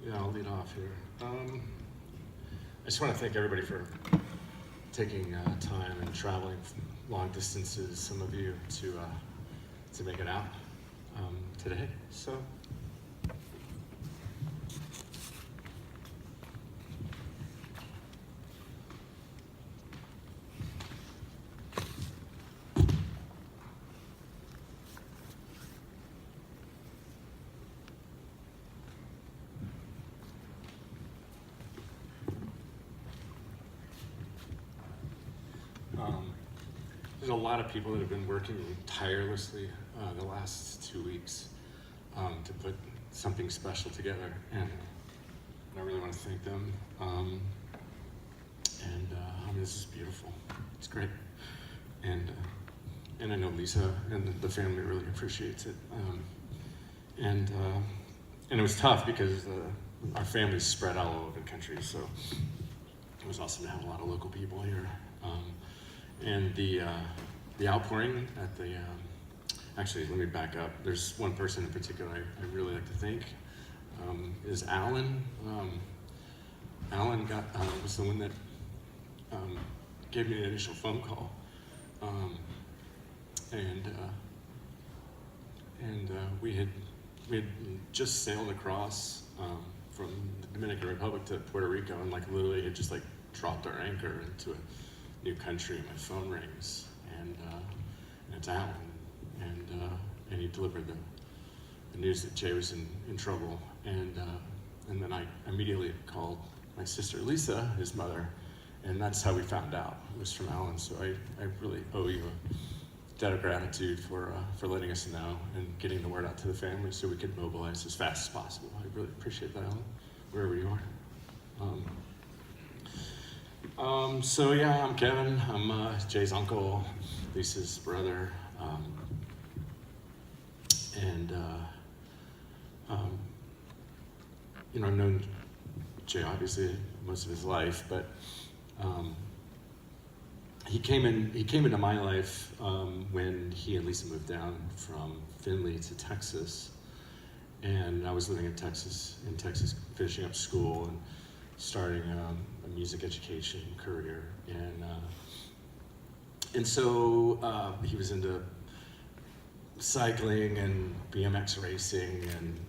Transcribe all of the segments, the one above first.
Yeah, I'll lead off here. I just want to thank everybody for taking time and traveling long distances, some of you, to make it out today. So. There's a lot of people that have been working tirelessly the last 2 weeks to put something special together, and I really want to thank them. I mean, this is beautiful. It's great, and I know Lisa and the family really appreciates it. And it was tough because our family's spread all over the country, so it was awesome to have a lot of local people here. And the outpouring at the, actually, let me back up. There's one person in particular I really like to thank, is Alan. Alan was the one that gave me the initial phone call. We had just sailed across from the Dominican Republic to Puerto Rico, and literally had just dropped our anchor into a new country. My phone rings, and it's Alan, and he delivered the news that Jay was in trouble, and then I immediately called my sister Lisa, his mother, and that's how we found out. It was from Alan. So I really owe you a debt of gratitude for letting us know and getting the word out to the family so we could mobilize as fast as possible. I really appreciate that, Alan, wherever you are. So yeah, I'm Kevin. I'm Jay's uncle, Lisa's brother, I've known Jay obviously most of his life, but he came into my life when he and Lisa moved down from Findlay to Texas, and I was living in Texas, finishing up school and starting a music education career, and so he was into cycling and BMX racing, and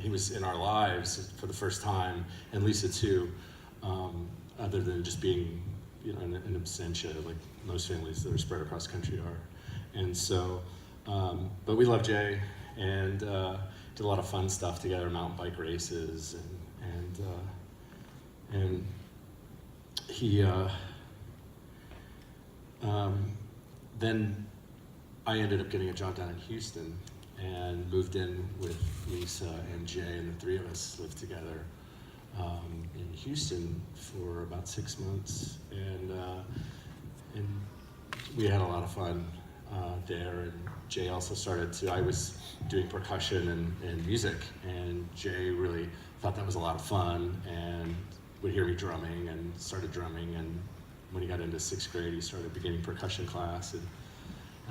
he was in our lives for the first time, and Lisa too, other than just being an absentia like most families that are spread across the country are. And so, but we love Jay, and did a lot of fun stuff together, mountain bike races, and he then I ended up getting a job down in Houston and moved in with Lisa and Jay, and the three of us lived together in Houston for about 6 months, and we had a lot of fun there. And Jay also I was doing percussion and music, and Jay really thought that was a lot of fun and would hear me drumming and started drumming. And when he got into 6th grade, he started beginning percussion class, and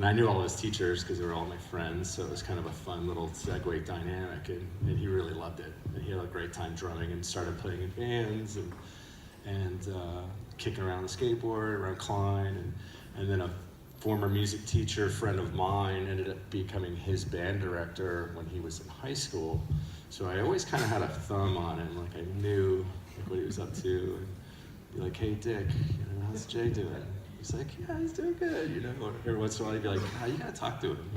I knew all his teachers because they were all my friends, so it was kind of a fun little segue dynamic, and he really loved it. And he had a great time drumming and started playing in bands and kicking around the skateboard around Klein, and then a former music teacher friend of mine ended up becoming his band director when he was in high school. So I always kind of had a thumb on him, I knew what he was up to, and be like, "Hey Dick, how's Jay doing?" He's like, "Yeah, he's doing good," Or every once in a while he'd be like, "You gotta talk to him."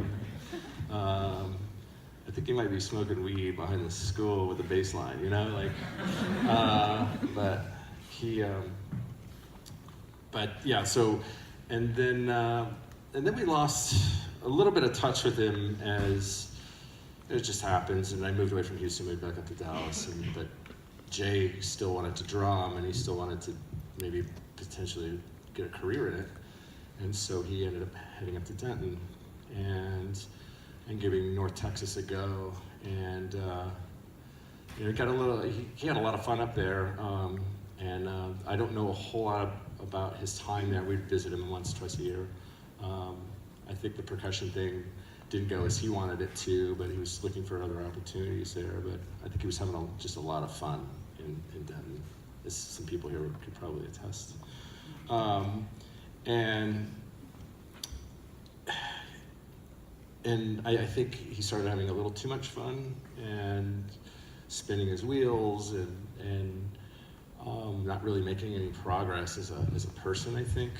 I think he might be smoking weed behind the school with the bass line, but he, but yeah, so, and then we lost a little bit of touch with him as it just happens, and I moved away from Houston, moved back up to Dallas, but Jay still wanted to drum, and he still wanted to maybe potentially get a career in it, and so he ended up heading up to Denton and giving North Texas a go, and he had a lot of fun up there, and I don't know a whole lot about his time there. We'd visit him once, twice a year. I think the percussion thing didn't go as he wanted it to, but he was looking for other opportunities there. But I think he was having just a lot of fun in Denton, as some people here could probably attest. And I think he started having a little too much fun and spinning his wheels and not really making any progress as a person, I think.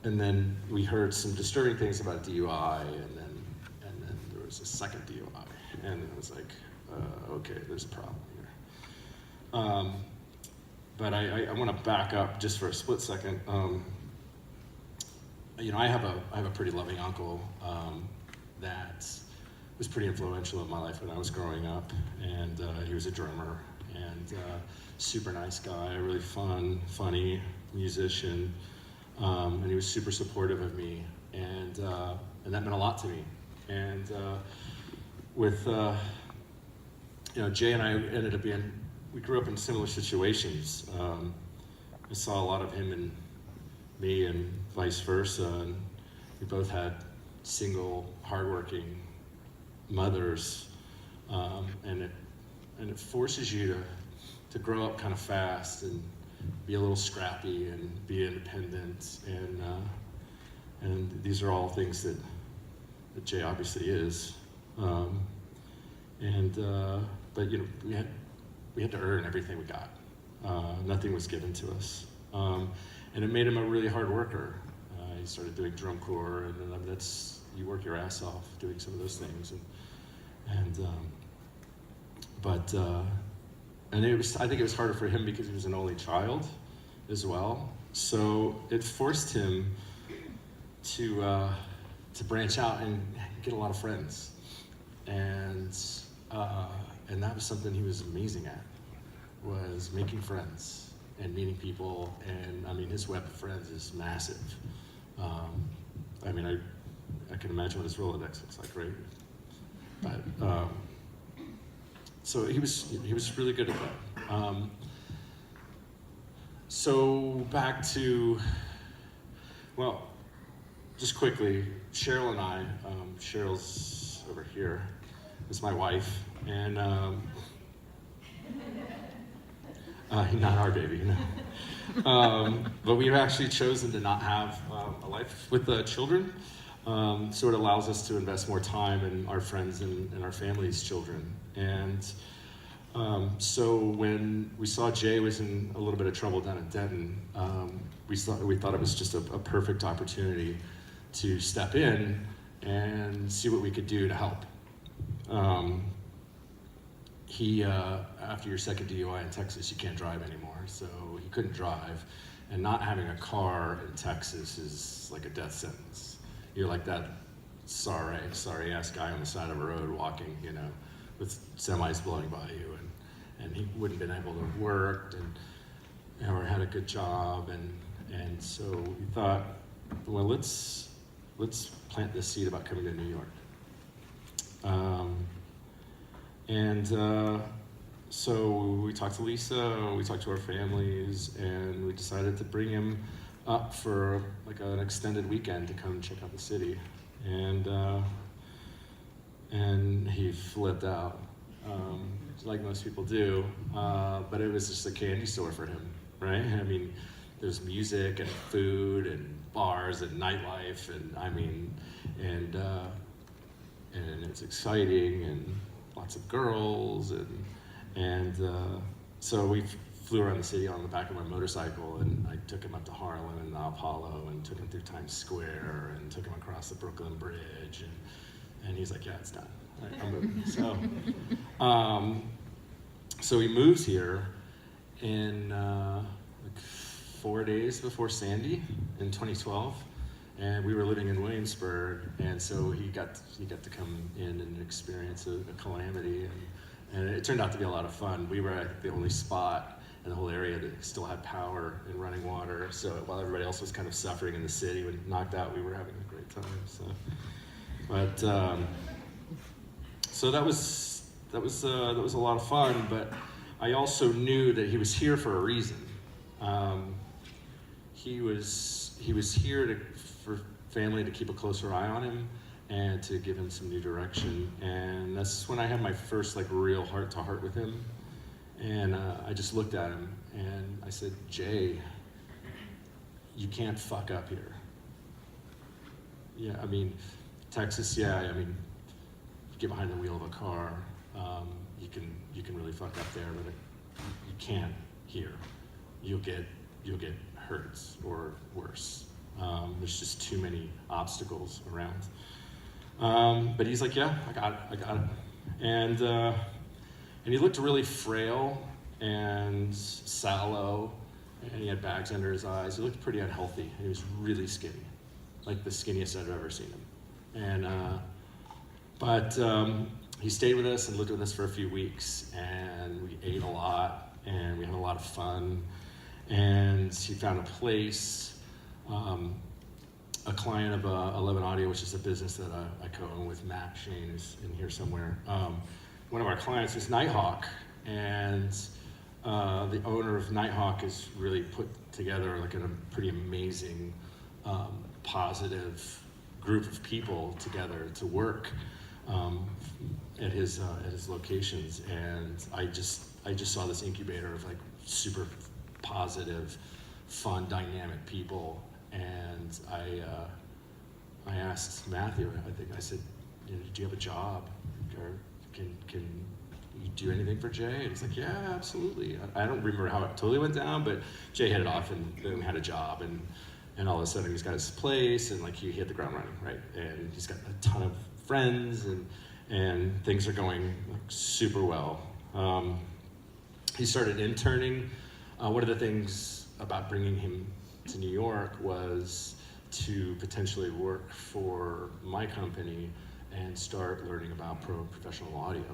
And then we heard some disturbing things about DUI, and then there was a second DUI, and it was like, okay, there's a problem here. But I want to back up just for a split second. I have a pretty loving uncle that was pretty influential in my life when I was growing up, and he was a drummer and super nice guy, really funny musician, and he was super supportive of me, and that meant a lot to me. And with Jay and I ended up we grew up in similar situations. I saw a lot of him in me and vice versa, and we both had single, hardworking mothers, and it forces you to grow up kind of fast and be a little scrappy and be independent, and these are all things that Jay obviously is, but we had to earn everything we got. Nothing was given to us, and it made him a really hard worker. He started doing drum corps, and you work your ass off doing some of those things, and I think it was harder for him because he was an only child as well. So it forced him to branch out and get a lot of friends, and that was something he was amazing at, was making friends and meeting people. And I mean, his web of friends is massive. I can imagine what his Rolodex looks like, right? But so he was really good at that. So back to, well, just quickly, Cheryl and I, Cheryl's over here, is my wife, and not our baby, no. But we've actually chosen to not have a life with the children, so it allows us to invest more time in our friends and our family's children. And so when we saw Jay was in a little bit of trouble down at Denton, we thought it was just a perfect opportunity to step in and see what we could do to help. After your second DUI in Texas, you can't drive anymore, so he couldn't drive, and not having a car in Texas is like a death sentence. You're like that sorry ass guy on the side of a road walking, with semis blowing by you, and he wouldn't been able to work or had a good job, and so we thought, well, let's plant this seed about coming to New York. So we talked to Lisa, we talked to our families, and we decided to bring him up for like an extended weekend to come check out the city. And he flipped out, like most people do, but it was just a candy store for him, right? I mean, there's music and food and bars and nightlife, and it's exciting, and lots of girls, and so we flew around the city on the back of my motorcycle, and I took him up to Harlem and the Apollo, and took him through Times Square, and took him across the Brooklyn Bridge, and he's like, yeah, it's done. I'm moving. So he moves here in like 4 days before Sandy in 2012. And we were living in Williamsburg, and so he got to come in and experience a calamity, and it turned out to be a lot of fun. We were the only spot in the whole area that still had power and running water, so while everybody else was kind of suffering in the city when knocked out, we were having a great time. So that was a lot of fun, but I also knew that he was here for a reason. he was here for family to keep a closer eye on him and to give him some new direction. And that's when I had my first like real heart-to-heart with him. And I just looked at him and I said, Jay, you can't fuck up here. Yeah, I mean, Texas, yeah, I mean, you get behind the wheel of a car, you can really fuck up there, but you can't here. You'll get hurt or worse. There's just too many obstacles around. But he's like, yeah, I got it. And he looked really frail and sallow, and he had bags under his eyes. He looked pretty unhealthy, and he was really skinny, like the skinniest I've ever seen him. And but he stayed with us and lived with us for a few weeks, and we ate a lot, and we had a lot of fun. And he found a place, a client of 11 Audio, which is a business that I co-own with Matt Shane, who's in here somewhere. One of our clients is Nighthawk, and the owner of Nighthawk has really put together like a pretty amazing, positive group of people together to work at his locations. And I just saw this incubator of like super positive, fun, dynamic people. And I asked Matthew, I said, do you have a job? Or can you do anything for Jay? And he's like, yeah, absolutely. I don't remember how it totally went down, but Jay headed off and then had a job, and all of a sudden he's got his place, and like he hit the ground running, right? And he's got a ton of friends, and things are going like super well. He started interning. One of the things about bringing him to New York was to potentially work for my company and start learning about professional audio.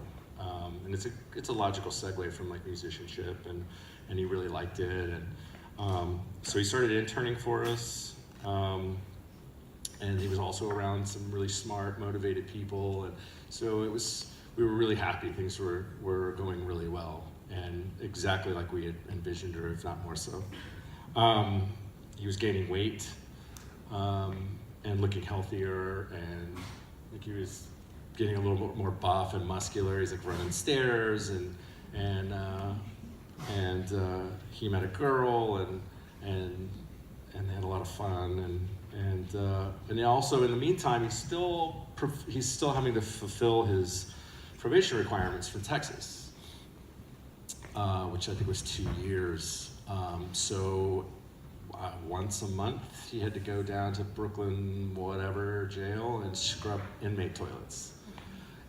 And it's a logical segue from like musicianship, and he really liked it. And so he started interning for us, and he was also around some really smart, motivated people. And so we were really happy. Things were going really well, and exactly like we had envisioned, or if not more so. He was gaining weight and looking healthier, and like he was getting a little bit more buff and muscular. He's like running stairs, and he met a girl, and they had a lot of fun, and also in the meantime he's still having to fulfill his probation requirements from Texas, which I think was 2 years. So once a month he had to go down to Brooklyn whatever jail and scrub inmate toilets.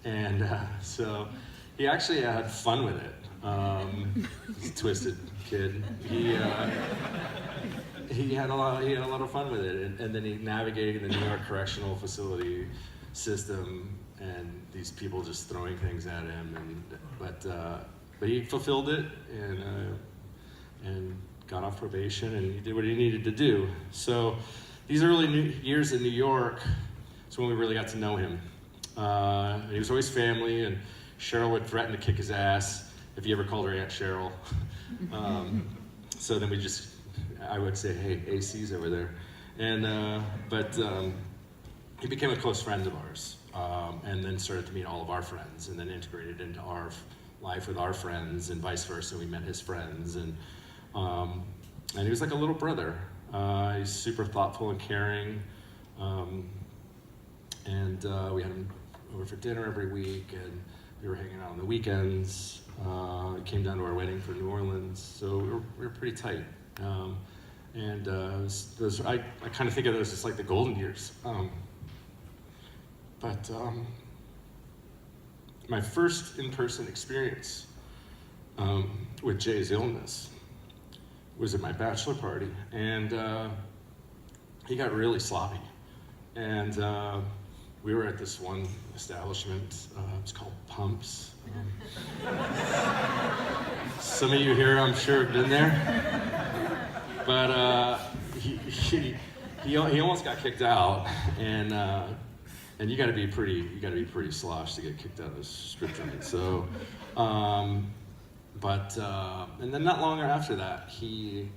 And so he actually had fun with it. He's a twisted kid. He had a lot of fun with it, and then he navigated the New York correctional facility system, and these people just throwing things at him. But he fulfilled it, and got off probation, and he did what he needed to do. So these early years in New York is when we really got to know him. He was always family, and Cheryl would threaten to kick his ass if he ever called her Aunt Cheryl. So then I would say, hey, AC's over there. But he became a close friend of ours, and then started to meet all of our friends, and then integrated into our life with our friends, and vice versa. We met his friends, and he was like a little brother. He's super thoughtful and caring, and we had him over for dinner every week, and we were hanging out on the weekends. He came down to our wedding for New Orleans, so we were pretty tight. I kind of think of those as like the golden years. But my first in-person experience with Jay's illness was at my bachelor party, and he got really sloppy. And we were at this one establishment, it's called Pumps. Some of you here, I'm sure, have been there. But he almost got kicked out, and you got to be pretty slosh to get kicked out of a strip joint. So, and then not long after that, he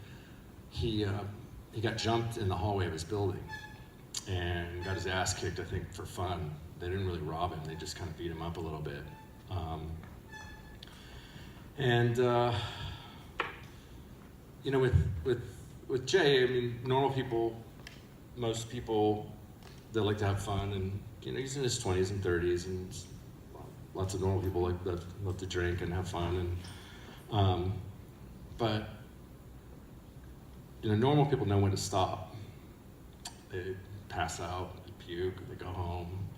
he got jumped in the hallway of his building and got his ass kicked, I think, for fun. They didn't really rob him, they just kind of beat him up a little bit. You know, with Jay, I mean, normal people, most people, they like to have fun, and you know, he's in his 20s and 30s, and lots of normal people love to drink and have fun, and but you know, normal people know when to stop. They pass out, they puke, they go home,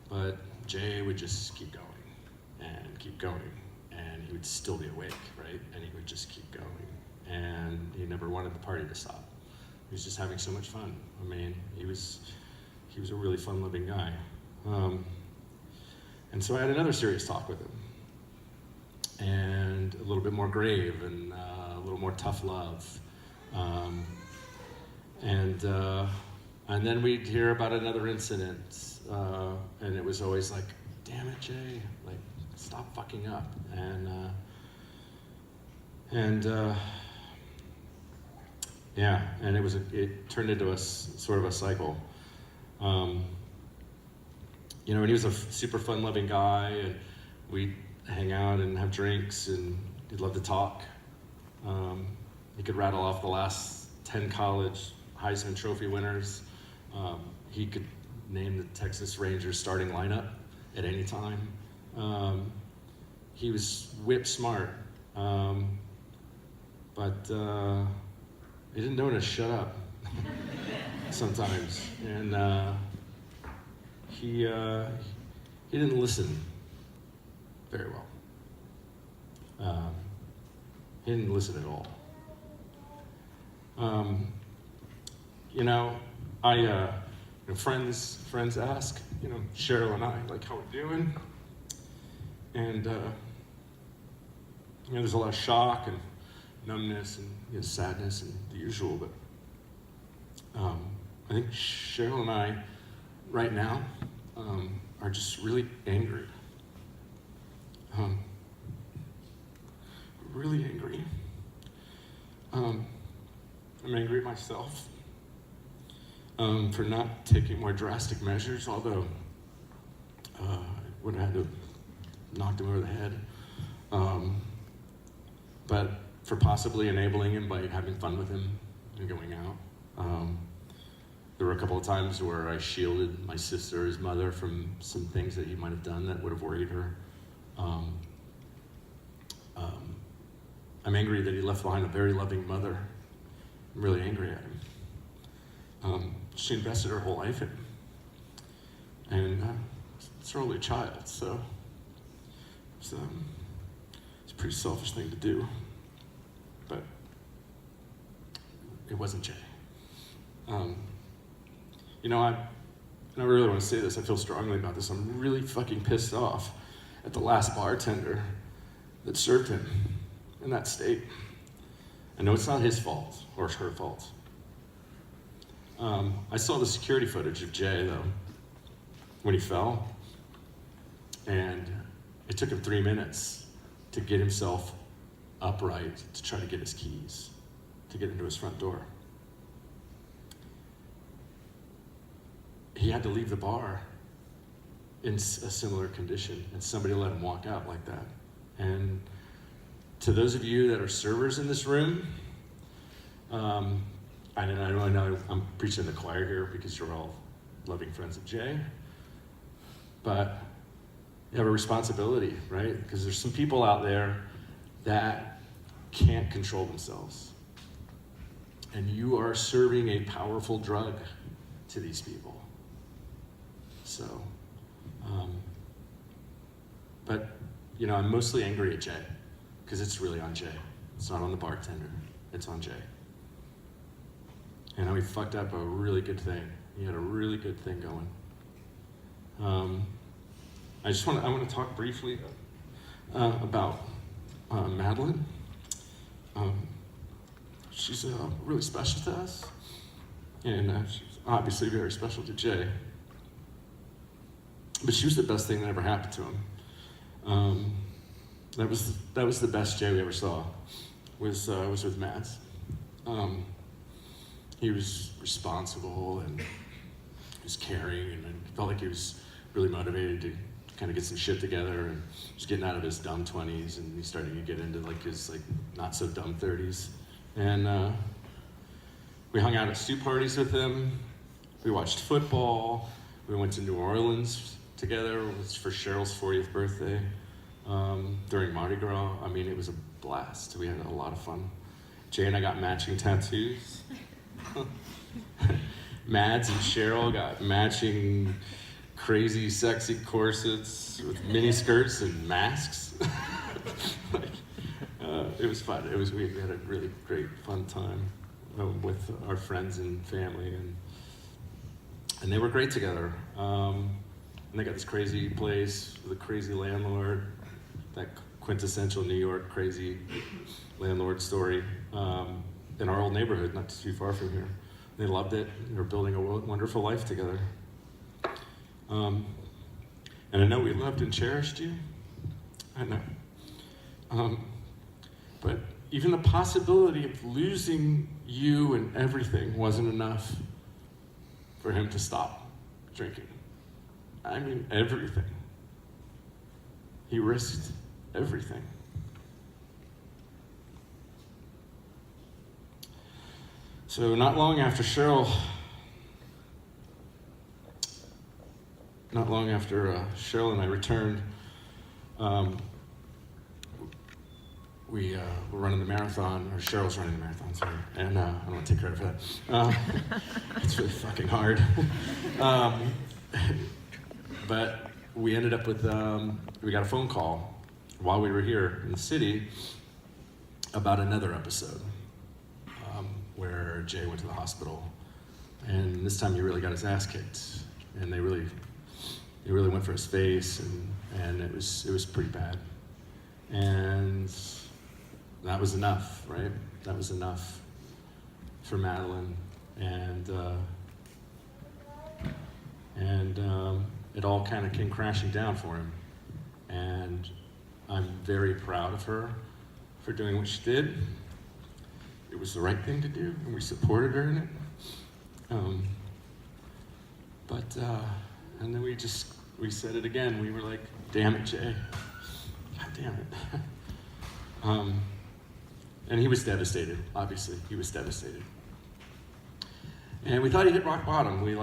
but Jay would just keep going and keep going, and he would still be awake, right? And he would just keep going, and he never wanted the party to stop. He was just having so much fun. I mean, he was a really fun-loving guy. And so I had another serious talk with him, and a little bit more grave, and a little more tough love. And then we'd hear about another incident, and it was always like, damn it, Jay, like, stop fucking up. Yeah, and it turned into sort of a cycle. You know, and he was a super fun-loving guy, and we'd hang out and have drinks, and he'd love to talk. He could rattle off the last 10 college Heisman Trophy winners. He could name the Texas Rangers starting lineup at any time. He was whip smart, but he didn't know when to shut up sometimes, and he didn't listen very well. He didn't listen at all. You know, friends ask, you know, Cheryl and I, like, how we're doing, and you know, there's a lot of shock and numbness and, you know, sadness and the usual, but I think Cheryl and I, right now, are just really angry. Really angry. I'm angry at myself for not taking more drastic measures, although I would have had to knock him over the head. But for possibly enabling him by having fun with him and going out. There were a couple of times where I shielded my sister, his mother, from some things that he might have done that would have worried her. I'm angry that he left behind a very loving mother. I'm really angry at him. She invested her whole life in him. And it's her only child, so it's a pretty selfish thing to do. But it wasn't Jay. You know, I really want to say this, I feel strongly about this. I'm really fucking pissed off at the last bartender that served him in that state. I know it's not his fault or her fault. I saw the security footage of Jay, though, when he fell, and it took him 3 minutes to get himself upright to try to get his keys, to get into his front door. He had to leave the bar in a similar condition, and somebody let him walk out like that. And to those of you that are servers in this room, I know I'm preaching to the choir here because you're all loving friends of Jay, but you have a responsibility, right? Because there's some people out there that can't control themselves. And you are serving a powerful drug to these people. So, but, you know, I'm mostly angry at Jay, because it's really on Jay. It's not on the bartender, it's on Jay. You know, he fucked up a really good thing. He had a really good thing going. I want to talk briefly about Madeline. She's really special to us, and she's obviously very special to Jay. But she was the best thing that ever happened to him. That was the best Jay we ever saw. Was with Mads. he was responsible and he was caring, and I felt like he was really motivated to kind of get some shit together, and just getting out of his dumb 20s, and he's starting to get into like his like not so dumb 30s. And we hung out at soup parties with him. We watched football. We went to New Orleans together. It was for Cheryl's 40th birthday during Mardi Gras. I mean, it was a blast. We had a lot of fun. Jay and I got matching tattoos. Mads and Cheryl got matching crazy, sexy corsets with mini skirts and masks. It was fun. We had a really great, fun time with our friends and family, and they were great together. And they got this crazy place with a crazy landlord, that quintessential New York crazy landlord story, in our old neighborhood, not too far from here. They loved it. They were building a wonderful life together. And I know we loved and cherished you. I know. But even the possibility of losing you and everything wasn't enough for him to stop drinking. I mean, everything. He risked everything. So not long after Cheryl and I returned, we were running the marathon, or Cheryl's running the marathon, sorry, and I don't want to take credit for that. It's really fucking hard. But we ended up with, we got a phone call while we were here in the city about another episode where Jay went to the hospital, and this time he really got his ass kicked, and they really went for his face, and it was pretty bad. And that was enough, right? That was enough for Madeline, and it all kind of came crashing down for him. And I'm very proud of her for doing what she did. It was the right thing to do, and we supported her in it. And then we said it again. We were like, damn it, Jay. God damn it. And he was devastated, obviously. He was devastated. And we thought he hit rock bottom. We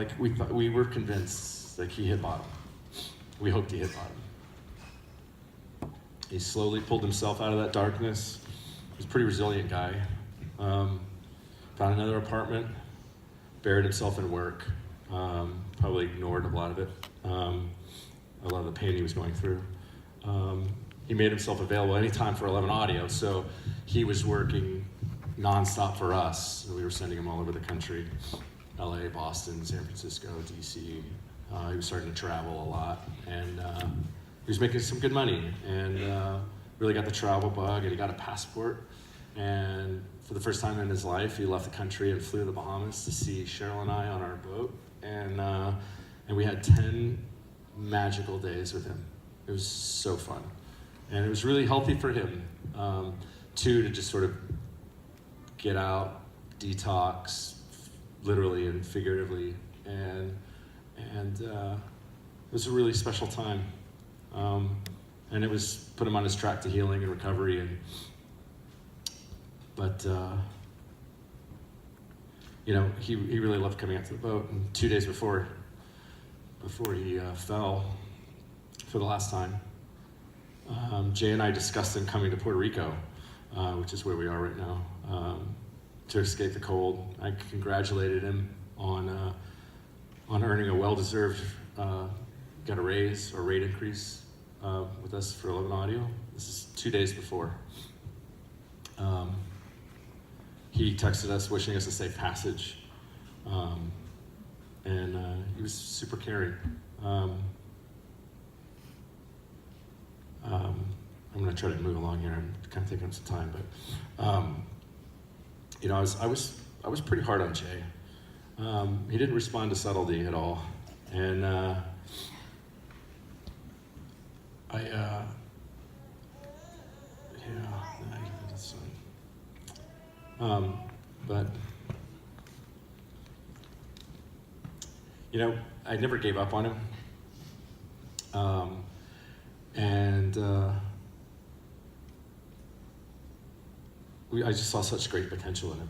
were convinced that he hit bottom. We hoped he hit bottom. He slowly pulled himself out of that darkness. He was a pretty resilient guy. Found another apartment, buried himself in work, probably ignored a lot of it, a lot of the pain he was going through. He made himself available anytime for 11 Audio, so he was working nonstop for us. We were sending him all over the country, LA, Boston, San Francisco, DC. He was starting to travel a lot, and he was making some good money, and really got the travel bug, and he got a passport. And for the first time in his life, he left the country and flew to the Bahamas to see Cheryl and I on our boat. And we had 10 magical days with him. It was so fun. And it was really healthy for him, too, to just sort of get out, detox, literally and figuratively. And it was a really special time. And it was put him on his track to healing and recovery. But he really loved coming out to the boat. And 2 days before he fell for the last time, Jay and I discussed him coming to Puerto Rico, which is where we are right now, to escape the cold. I congratulated him on earning a well-deserved, got a raise or rate increase with us for 11 Audio. This is 2 days before. He texted us wishing us a safe passage, and he was super caring. I'm going to try to move along here. I'm kind of taking up some time, but I was pretty hard on Jay. He didn't respond to subtlety at all, and that's fine. But you know, I never gave up on him. And I just saw such great potential in him.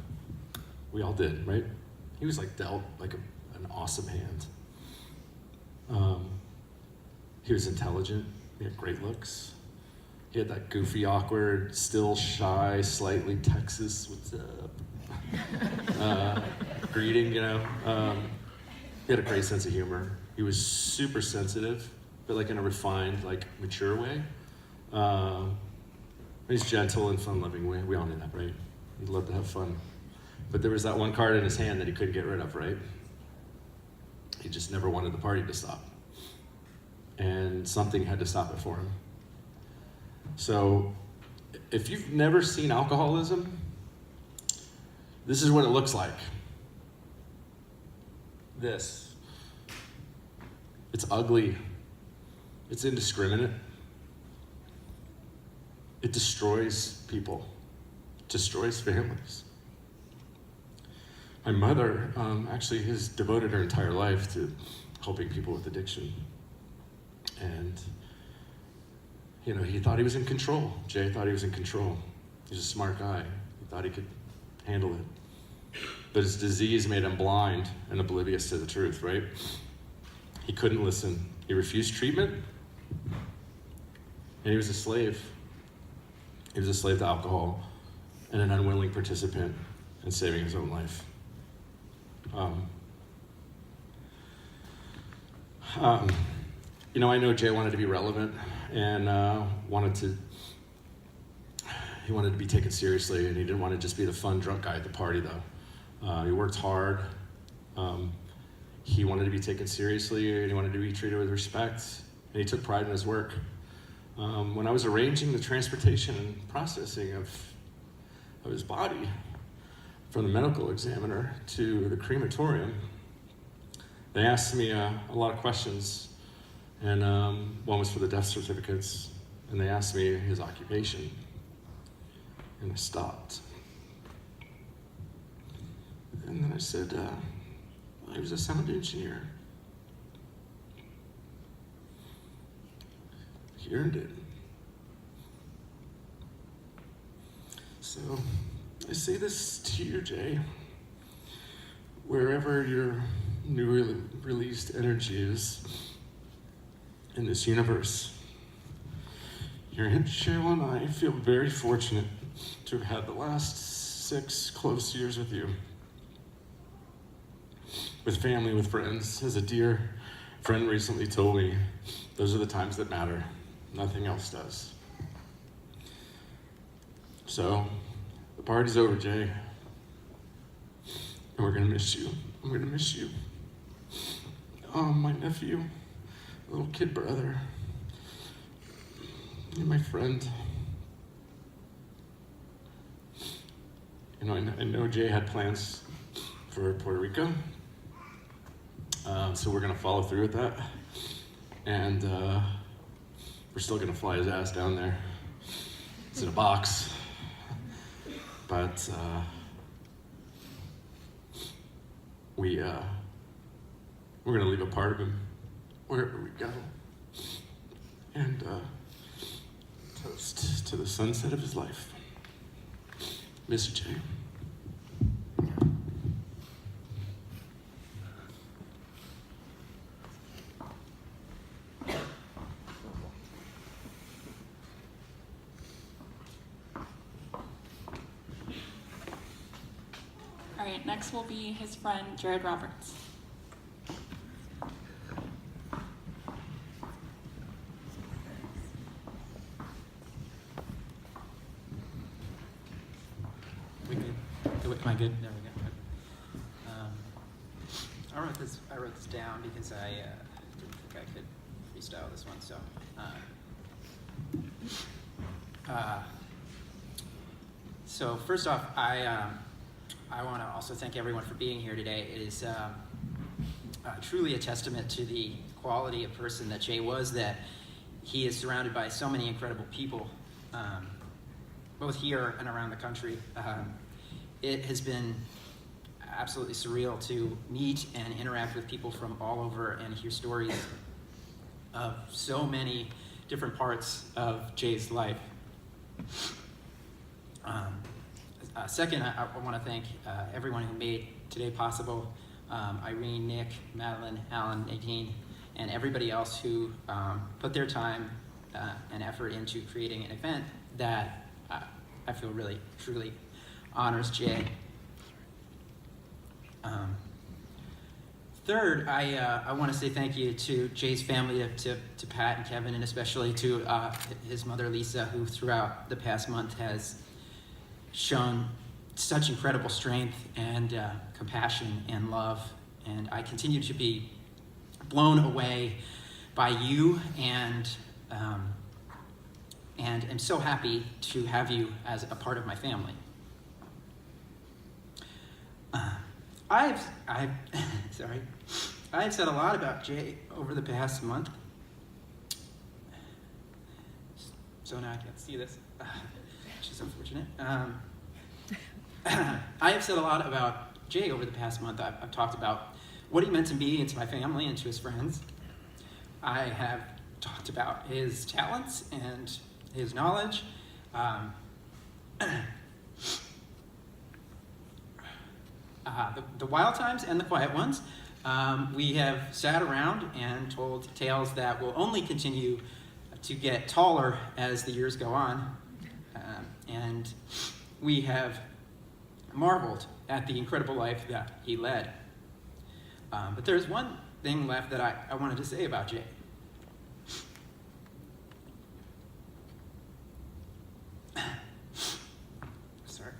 We all did, right? He was like dealt like an awesome hand. He was intelligent. He had great looks. He had that goofy, awkward, still shy, slightly Texas, what's up? Greeting, you know. He had a great sense of humor. He was super sensitive, but like in a refined, like mature way. He's gentle and fun-loving way. We all knew that, right? He loved to have fun. But there was that one card in his hand that he couldn't get rid of, right? He just never wanted the party to stop. And something had to stop it for him. So if you've never seen alcoholism, this is what it looks like. This. It's ugly. It's indiscriminate. It destroys people. It destroys families. My mother actually has devoted her entire life to helping people with addiction. And, you know, he thought he was in control. Jay thought he was in control. He's a smart guy. He thought he could handle it. But his disease made him blind and oblivious to the truth, right? He couldn't listen. He refused treatment. And he was a slave. He was a slave to alcohol and an unwilling participant in saving his own life. You know, I know Jay wanted to be relevant and he wanted to be taken seriously, and he didn't want to just be the fun drunk guy at the party, though. He worked hard. He wanted to be taken seriously, and he wanted to be treated with respect, and he took pride in his work. When I was arranging the transportation and processing of his body from the medical examiner to the crematorium, they asked me a lot of questions. And one was for the death certificates, and they asked me his occupation, and I stopped. And then I said, I was a sound engineer. He earned it. So I say this to you, Jay. Wherever your newly released energy is in this universe, your Aunt Cheryl and I feel very fortunate to have had the last 6 close years with you. With family, with friends. As a dear friend recently told me, those are the times that matter. Nothing else does. So, the party's over, Jay. And we're gonna miss you. I'm gonna miss you. My nephew, little kid brother, you're my friend. You know, I know Jay had plans for Puerto Rico, so we're gonna follow through with that, and we're still gonna fly his ass down there. It's in a box, but we're gonna leave a part of him wherever we go, and toast to the sunset of his life. Miss you, Jay. All right, next will be his friend, Jared Roberts. Am I good? There we go. I wrote this down because I didn't think I could freestyle this one. So first off, I want to also thank everyone for being here today. It is truly a testament to the quality of person that Jay was, that he is surrounded by so many incredible people, both here and around the country. It has been absolutely surreal to meet and interact with people from all over and hear stories of so many different parts of Jay's life. Second, I want to thank everyone who made today possible. Irene, Nick, Madeline, Alan, Nadine, and everybody else who put their time and effort into creating an event that I feel really, truly honors Jay. Third, I want to say thank you to Jay's family, to Pat and Kevin, and especially to his mother, Lisa, who throughout the past month has shown such incredible strength and compassion and love. And I continue to be blown away by you, and am so happy to have you as a part of my family. I've said a lot about Jay over the past month. So now I can't see this, which is unfortunate. I have said a lot about Jay over the past month. I've talked about what he meant to me and to my family and to his friends. I have talked about his talents and his knowledge. The wild times and the quiet ones. We have sat around and told tales that will only continue to get taller as the years go on. And we have marveled at the incredible life that he led. But there's one thing left that I wanted to say about Jay. Sorry.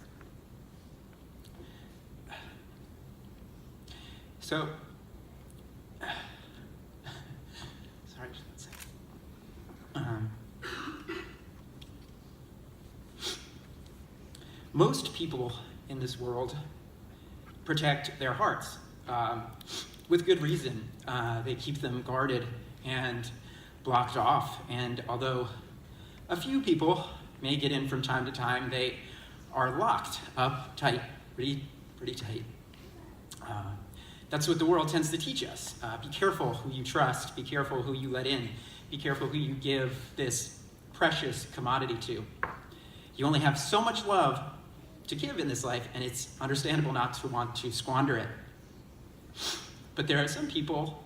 So, sorry, just one second. Most people in this world protect their hearts, with good reason. They keep them guarded and blocked off, and although a few people may get in from time to time, they are locked up tight, pretty tight. That's what the world tends to teach us. Be careful who you trust, be careful who you let in, be careful who you give this precious commodity to. You only have so much love to give in this life, and it's understandable not to want to squander it. But there are some people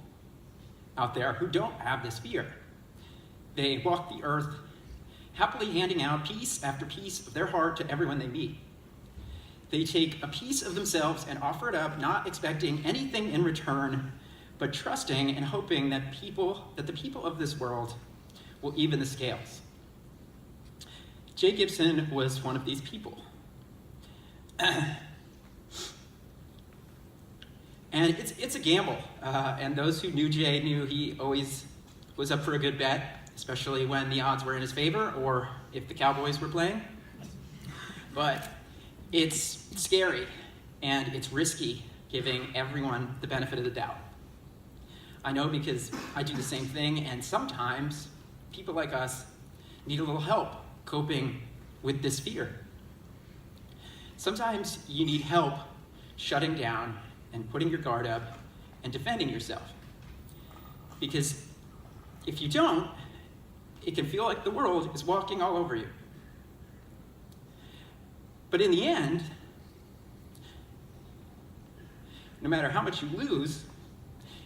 out there who don't have this fear. They walk the earth happily handing out piece after piece of their heart to everyone they meet. They take a piece of themselves and offer it up, not expecting anything in return, but trusting and hoping that the people of this world will even the scales. Jay Gibson was one of these people. And it's a gamble, and those who knew Jay knew he always was up for a good bet, especially when the odds were in his favor or if the Cowboys were playing. But it's scary and it's risky giving everyone the benefit of the doubt. I know because I do the same thing, and sometimes people like us need a little help coping with this fear. Sometimes you need help shutting down and putting your guard up and defending yourself. Because if you don't, it can feel like the world is walking all over you. But in the end, no matter how much you lose,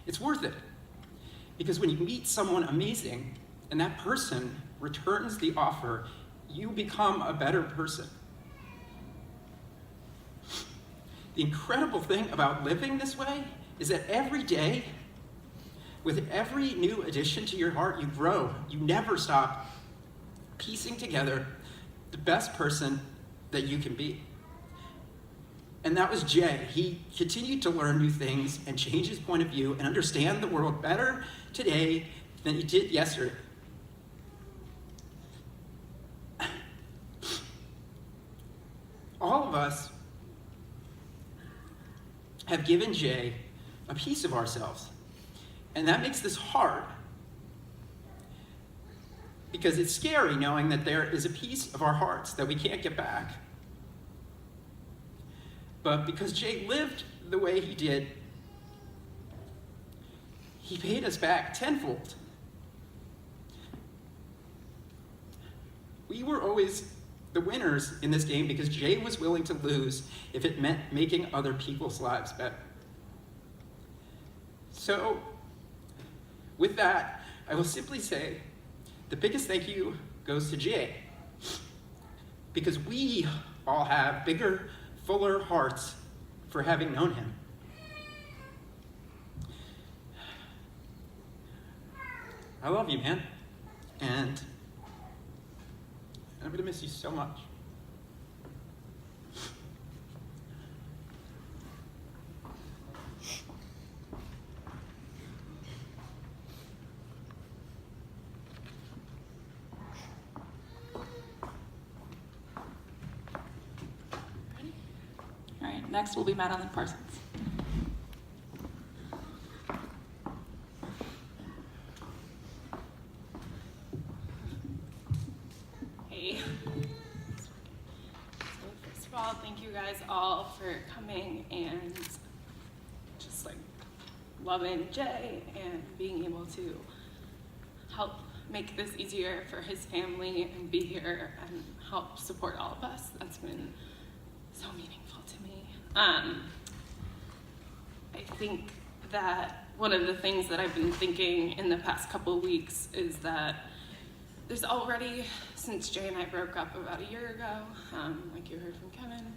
it's worth it. Because when you meet someone amazing and that person returns the offer, you become a better person. The incredible thing about living this way is that every day, with every new addition to your heart, you grow. You never stop piecing together the best person that you can be. And that was Jay. He continued to learn new things and change his point of view and understand the world better today than he did yesterday. All of us have given Jay a piece of ourselves. And that makes this hard. Because it's scary knowing that there is a piece of our hearts that we can't get back. But because Jay lived the way he did, he paid us back tenfold. We were always the winners in this game because Jay was willing to lose if it meant making other people's lives better. So, with that, I will simply say the biggest thank you goes to Jay, because we all have bigger, fuller hearts for having known him. I love you, man, and I'm gonna miss you so much. All right, next will be Madeline Parsons. Hey. So first of all, thank you guys all for coming and just like loving Jay and being able to help make this easier for his family and be here and help support all of us. That's been so meaningful to me. I think that one of the things that I've been thinking in the past couple of weeks is that there's already, since Jay and I broke up about a year ago, like you heard from Kevin,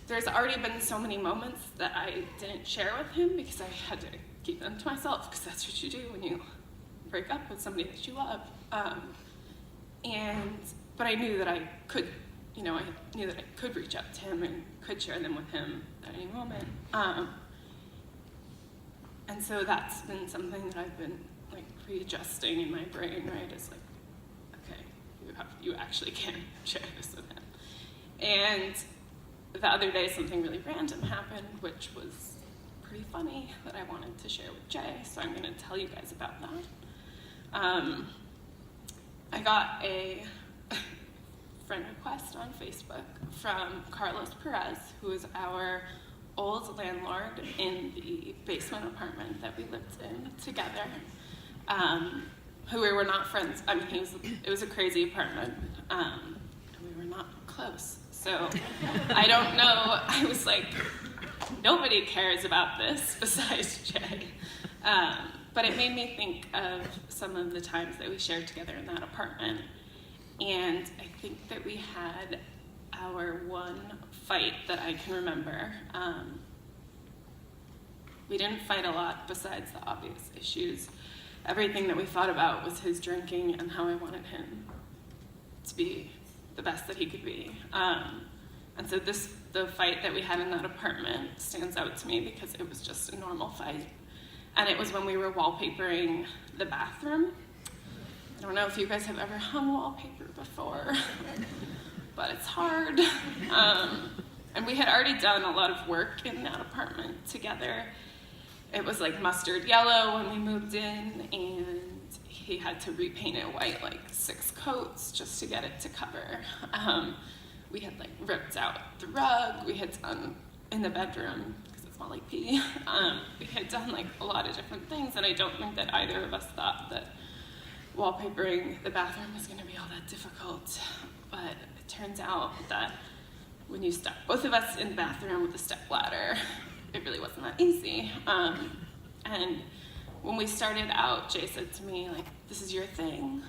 there's already been so many moments that I didn't share with him because I had to keep them to myself, because that's what you do when you break up with somebody that you love. But I knew that I could, I knew that I could reach out to him and could share them with him at any moment. And so that's been something that I've been like readjusting in my brain, right? It's like, okay, you actually can share this with him. And the other day, something really random happened, which was pretty funny that I wanted to share with Jay, so I'm gonna tell you guys about that. I got a friend request on Facebook from Carlos Perez, who is our old landlord in the basement apartment that we lived in together, who we were not friends. I mean, it was a crazy apartment, and we were not close. So I don't know, I was like, nobody cares about this besides Jay. But it made me think of some of the times that we shared together in that apartment. And I think that we had our one fight that I can remember. We didn't fight a lot besides the obvious issues. Everything that we fought about was his drinking and how I wanted him to be the best that he could be. And so the fight that we had in that apartment stands out to me because it was just a normal fight. And it was when we were wallpapering the bathroom. I don't know if you guys have ever hung wallpaper before, but it's hard. And we had already done a lot of work in that apartment together. It was like mustard yellow when we moved in, and he had to repaint it white like 6 coats just to get it to cover. We had like ripped out the rug. We had done in the bedroom, because it smelled like pee. We had done like a lot of different things, and I don't think that either of us thought that wallpapering the bathroom was going to be all that difficult. But it turns out that when you stuck both of us in the bathroom with a stepladder, it really wasn't that easy. And when we started out, Jay said to me, like, this is your thing.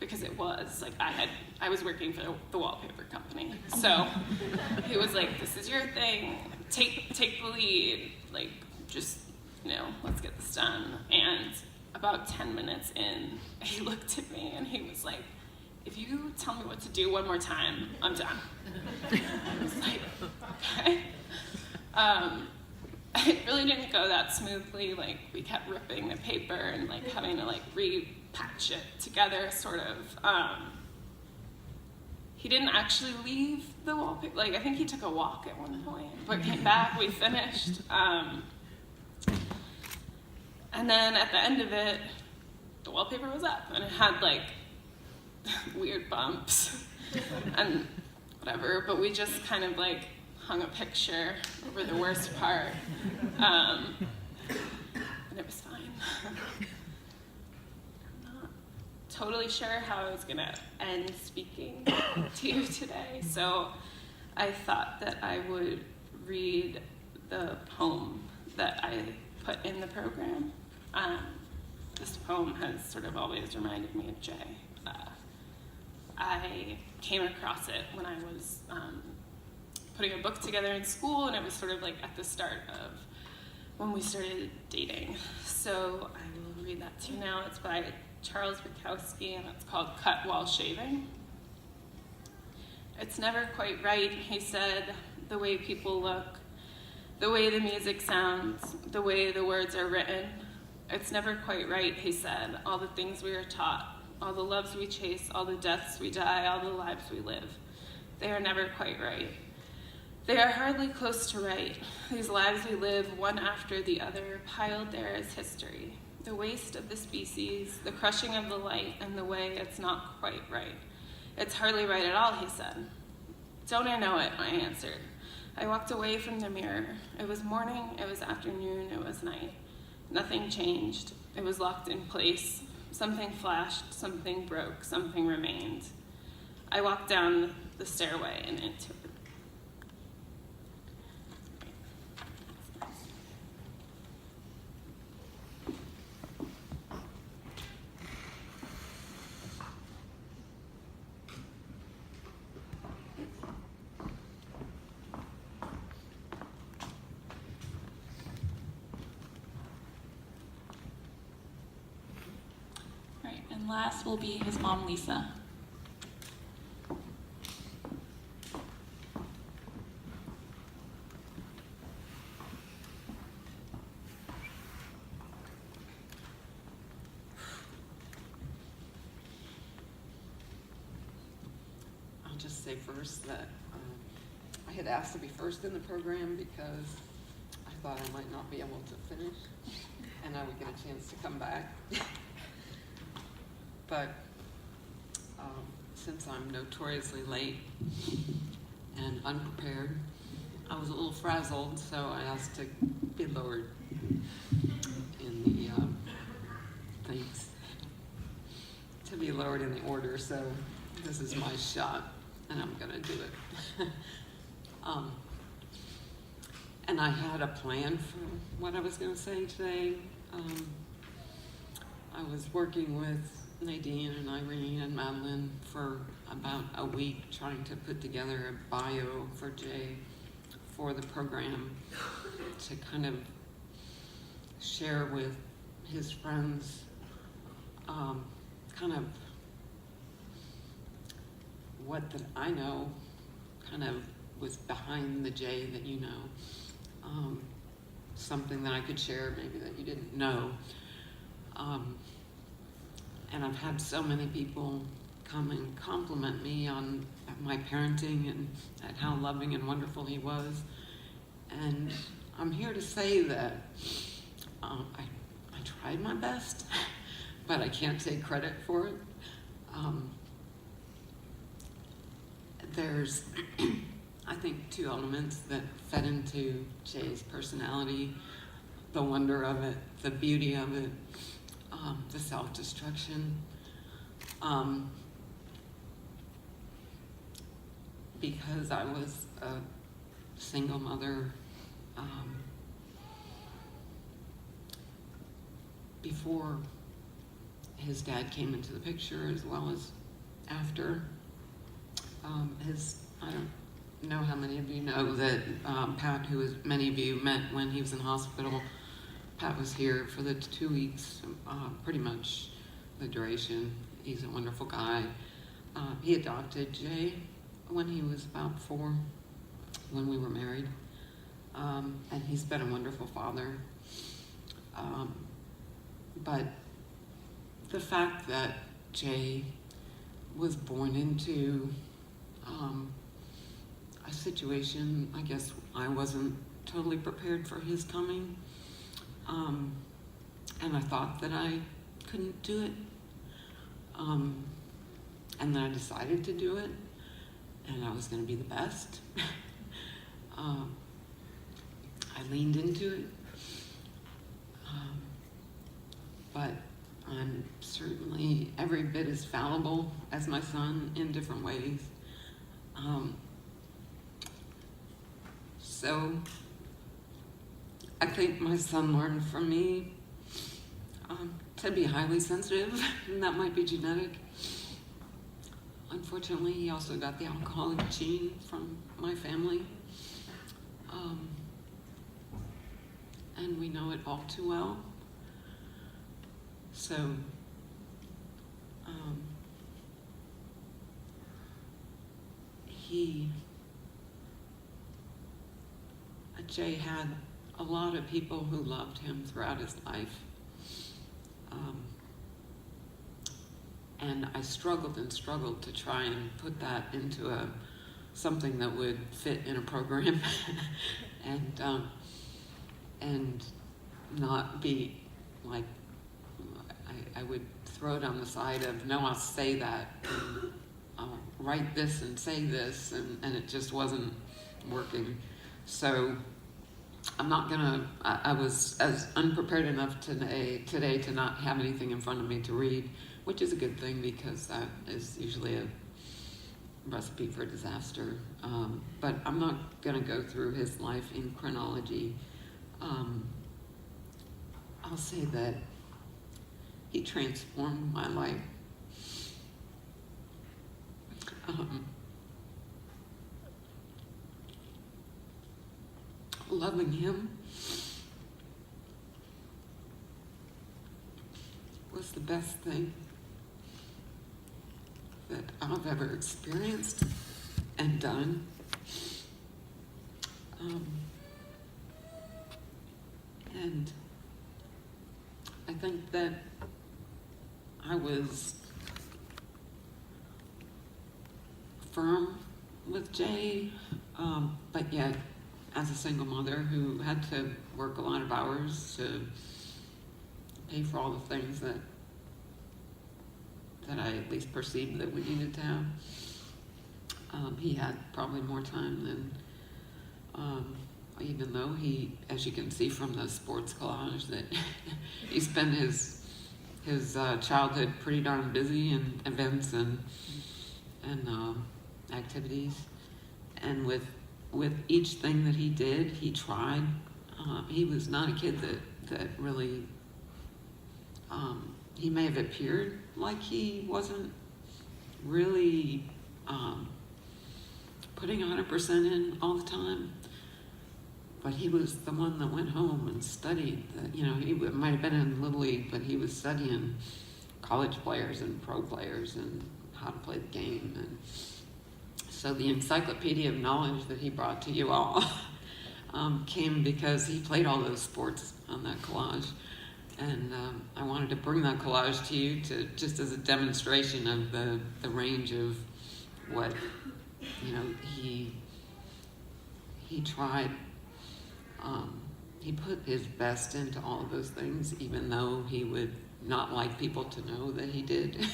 Because it was, like, I was working for the wallpaper company. So he was like, this is your thing, take the lead, like, just, let's get this done. And about 10 minutes in, he looked at me and he was like, if you tell me what to do one more time, I'm done. I was like, okay. It really didn't go that smoothly. Like, we kept ripping the paper and like having to like repatch it together, sort of. He didn't actually leave the wallpaper. Like, I think he took a walk at one point, but came back, we finished. And then at the end of it, the wallpaper was up, and it had like weird bumps and whatever, but we just kind of like hung a picture over the worst part, and it was fine. I'm not totally sure how I was gonna end speaking to you today, so I thought that I would read the poem that I put in the program. This poem has sort of always reminded me of Jay. I came across it when I was putting a book together in school, and it was sort of like at the start of when we started dating. So I will read that to you now. It's by Charles Bukowski, and it's called Cut While Shaving. It's never quite right, he said, the way people look, the way the music sounds, the way the words are written. It's never quite right, he said, all the things we are taught, all the loves we chase, all the deaths we die, all the lives we live. They are never quite right. They are hardly close to right. These lives we live, one after the other, piled there as history. The waste of the species, the crushing of the light, and the way it's not quite right. It's hardly right at all, he said. Don't I know it, I answered. I walked away from the mirror. It was morning, it was afternoon, it was night. Nothing changed. It was locked in place. Something flashed, something broke, something remained. I walked down the stairway and into it. And last will be his mom, Lisa. I'll just say first that I had asked to be first in the program because I thought I might not be able to finish and I would get a chance to come back. But since I'm notoriously late and unprepared, I was a little frazzled, so I asked to be lowered in the things, to be lowered in the order. So this is my shot, and I'm gonna do it. And I had a plan for what I was gonna say today. I was working with Nadine and Irene and Madeline for about a week trying to put together a bio for Jay for the program to kind of share with his friends kind of what that I know kind of was behind the Jay that you know. Something that I could share maybe that you didn't know. And I've had so many people come and compliment me on my parenting and at how loving and wonderful he was. And I'm here to say that I tried my best, but I can't take credit for it. There's, I think, two elements that fed into Jay's personality: the wonder of it, the beauty of it, the self-destruction. Because I was a single mother before his dad came into the picture, as well as after. I don't know how many of you know that Pat, who many of you met when he was in hospital, Pat was here for the 2 weeks, pretty much the duration. He's a wonderful guy. He adopted Jay when he was about 4, when we were married. And he's been a wonderful father. But the fact that Jay was born into a situation, I guess I wasn't totally prepared for his coming. And I thought that I couldn't do it. And then I decided to do it, and I was going to be the best. I leaned into it, but I'm certainly every bit as fallible as my son in different ways. So I think my son learned from me to be highly sensitive, and that might be genetic. Unfortunately, he also got the alcoholic gene from my family. And we know it all too well. So, Jay had a lot of people who loved him throughout his life. And I struggled and struggled to try and put that into something that would fit in a program and not be like, I would throw it on the side of, no, I'll say that, and I'll write this and say this, and it just wasn't working. So I'm not gonna, I was as unprepared enough today to not have anything in front of me to read, which is a good thing because that is usually a recipe for disaster. But I'm not gonna go through his life in chronology. I'll say that he transformed my life. Loving him was the best thing that I've ever experienced and done. And I think that I was firm with Jay, but yet as a single mother who had to work a lot of hours to pay for all the things that I at least perceived that we needed to have. He had probably more time than, even though he, as you can see from the sports collage, that he spent his childhood pretty darn busy in events and activities. And with each thing that he did, he tried. He was not a kid that really, he may have appeared like he wasn't really putting 100% in all the time, but he was the one that went home and studied. He might have been in Little League, but he was studying college players and pro players and how to play the game. And so the encyclopedia of knowledge that he brought to you all came because he played all those sports on that collage. And I wanted to bring that collage to you just as a demonstration of the range of what, he tried. He put his best into all of those things, even though he would not like people to know that he did.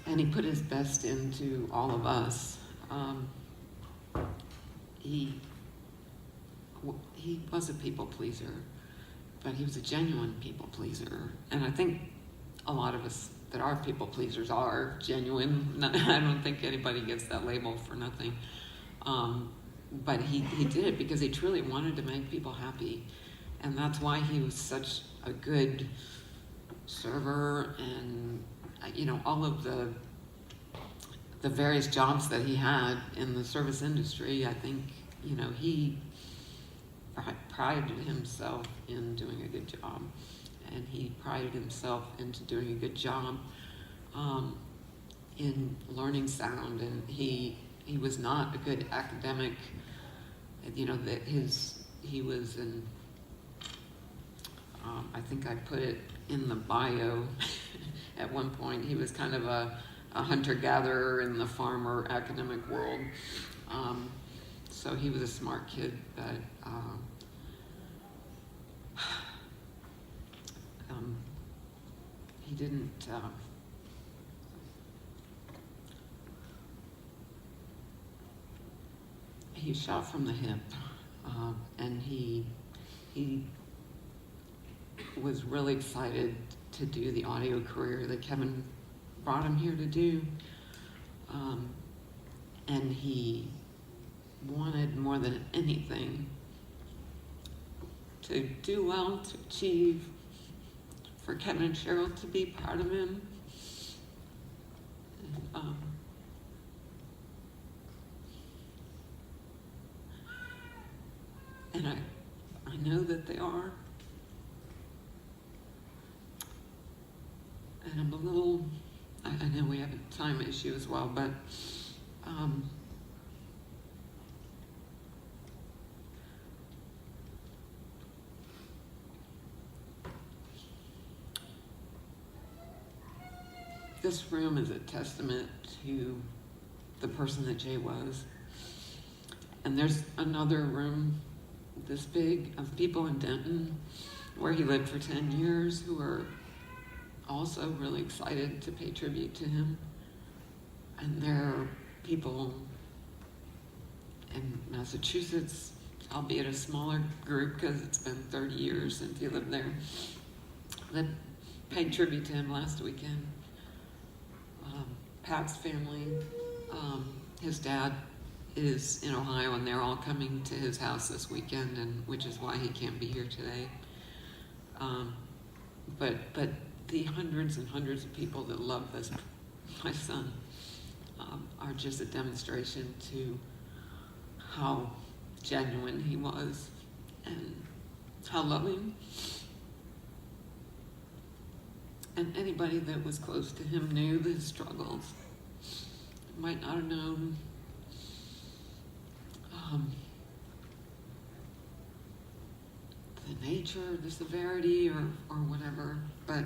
And he put his best into all of us. He was a people pleaser, but he was a genuine people pleaser. And I think a lot of us that are people pleasers are genuine. I don't think anybody gets that label for nothing. But he did it because he truly wanted to make people happy. And that's why he was such a good server, and all of the various jobs that he had in the service industry. I think he prided himself in doing a good job, and he prided himself into doing a good job in learning sound. And he was not a good academic. He was in, I think I put it in the bio at one point, he was kind of a hunter-gatherer in the farmer academic world. So he was a smart kid, but he didn't, he shot from the hip, and he was really excited to do the audio career that Kevin brought him here to do. And he wanted more than anything to do well, to achieve, for Kevin and Cheryl to be proud of him. And I know that they are. And I'm a little, I know we have a time issue as well, but this room is a testament to the person that Jay was. And there's another room this big of people in Denton where he lived for 10 years who are also really excited to pay tribute to him. And there are people in Massachusetts, albeit a smaller group because it's been 30 years since he lived there, that paid tribute to him last weekend. Pat's family, his dad is in Ohio, and they're all coming to his house this weekend, and which is why he can't be here today. But the hundreds and hundreds of people that love this, my son, are just a demonstration to how genuine he was and how loving. And anybody that was close to him knew his struggles. Might not have known the nature, the severity, or whatever, but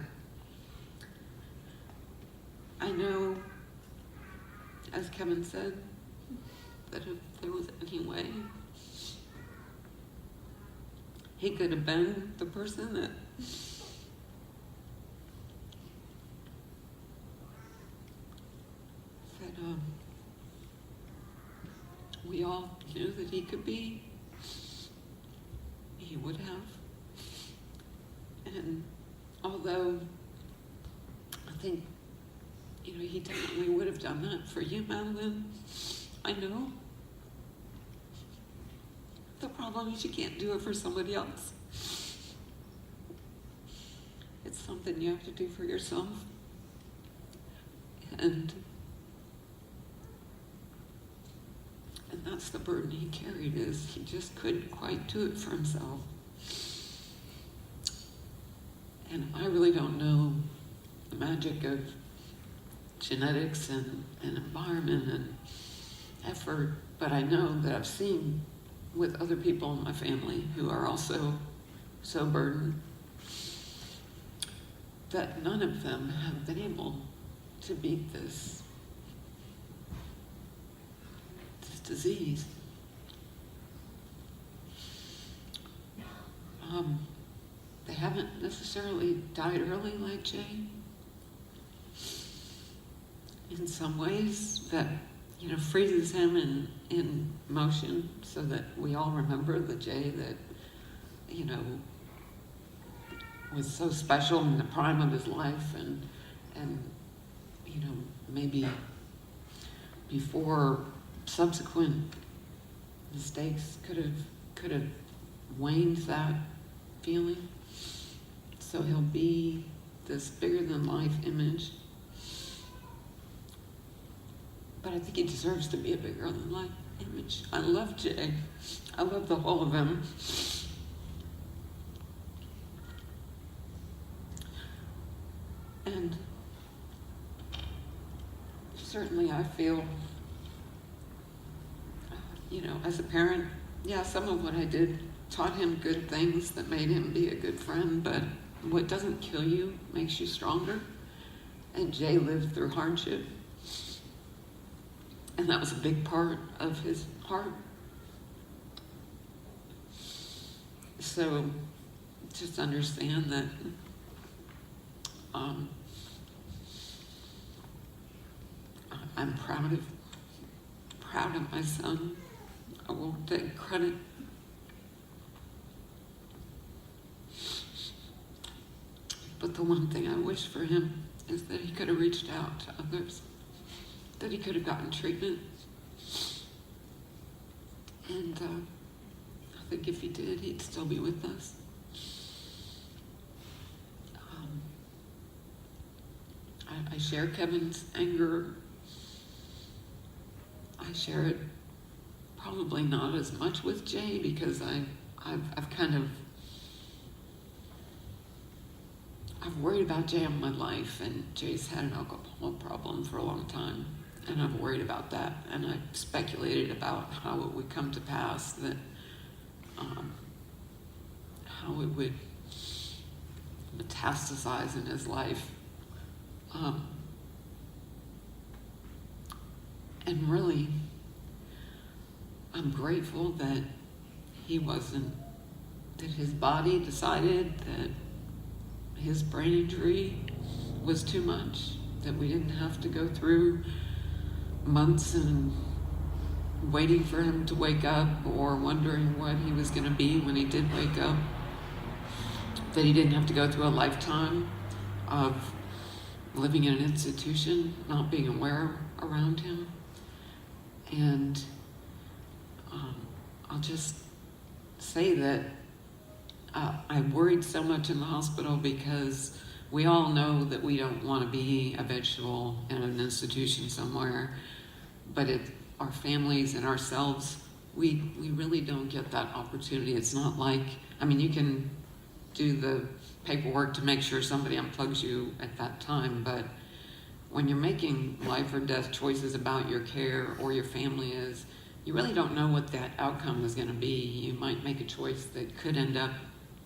I know, as Kevin said, that if there was any way he could have been the person that we all knew that he could be, he would have. And although I think, he definitely would have done that for you, Madeline, I know. The problem is you can't do it for somebody else. It's something you have to do for yourself. And that's the burden he carried, is he just couldn't quite do it for himself. And I really don't know the magic of genetics and environment and effort, but I know that I've seen with other people in my family who are also so burdened that none of them have been able to beat this disease. They haven't necessarily died early like Jay. In some ways, that freezes him in motion, so that we all remember the Jay that was so special in the prime of his life, and maybe before subsequent mistakes could have waned that feeling. So he'll be this bigger than life image. But I think he deserves to be a bigger than life image. I love Jay. I love the whole of him. And certainly I feel, as a parent, some of what I did taught him good things that made him be a good friend, but what doesn't kill you makes you stronger. And Jay lived through hardship. And that was a big part of his heart. So just understand that I'm proud of my son. I won't take credit. But the one thing I wish for him is that he could have reached out to others, that he could have gotten treatment. And I think if he did, he'd still be with us. I share Kevin's anger. I share it probably not as much with Jay because I've kind of I've worried about Jay in my life, and Jay's had an alcohol problem for a long time, and I've worried about that, and I've speculated about how it would come to pass, that how it would metastasize in his life. And really, I'm grateful that that his body decided that his brain injury was too much, that we didn't have to go through months and waiting for him to wake up or wondering what he was going to be when he did wake up, that he didn't have to go through a lifetime of living in an institution, not being aware around him. And I'll just say that I worried so much in the hospital because we all know that we don't want to be a vegetable in an institution somewhere, but our families and ourselves, we really don't get that opportunity. It's not like, I mean, you can do the paperwork to make sure somebody unplugs you at that time, but when you're making life or death choices about your care or your family you really don't know what that outcome is going to be. You might make a choice that could end up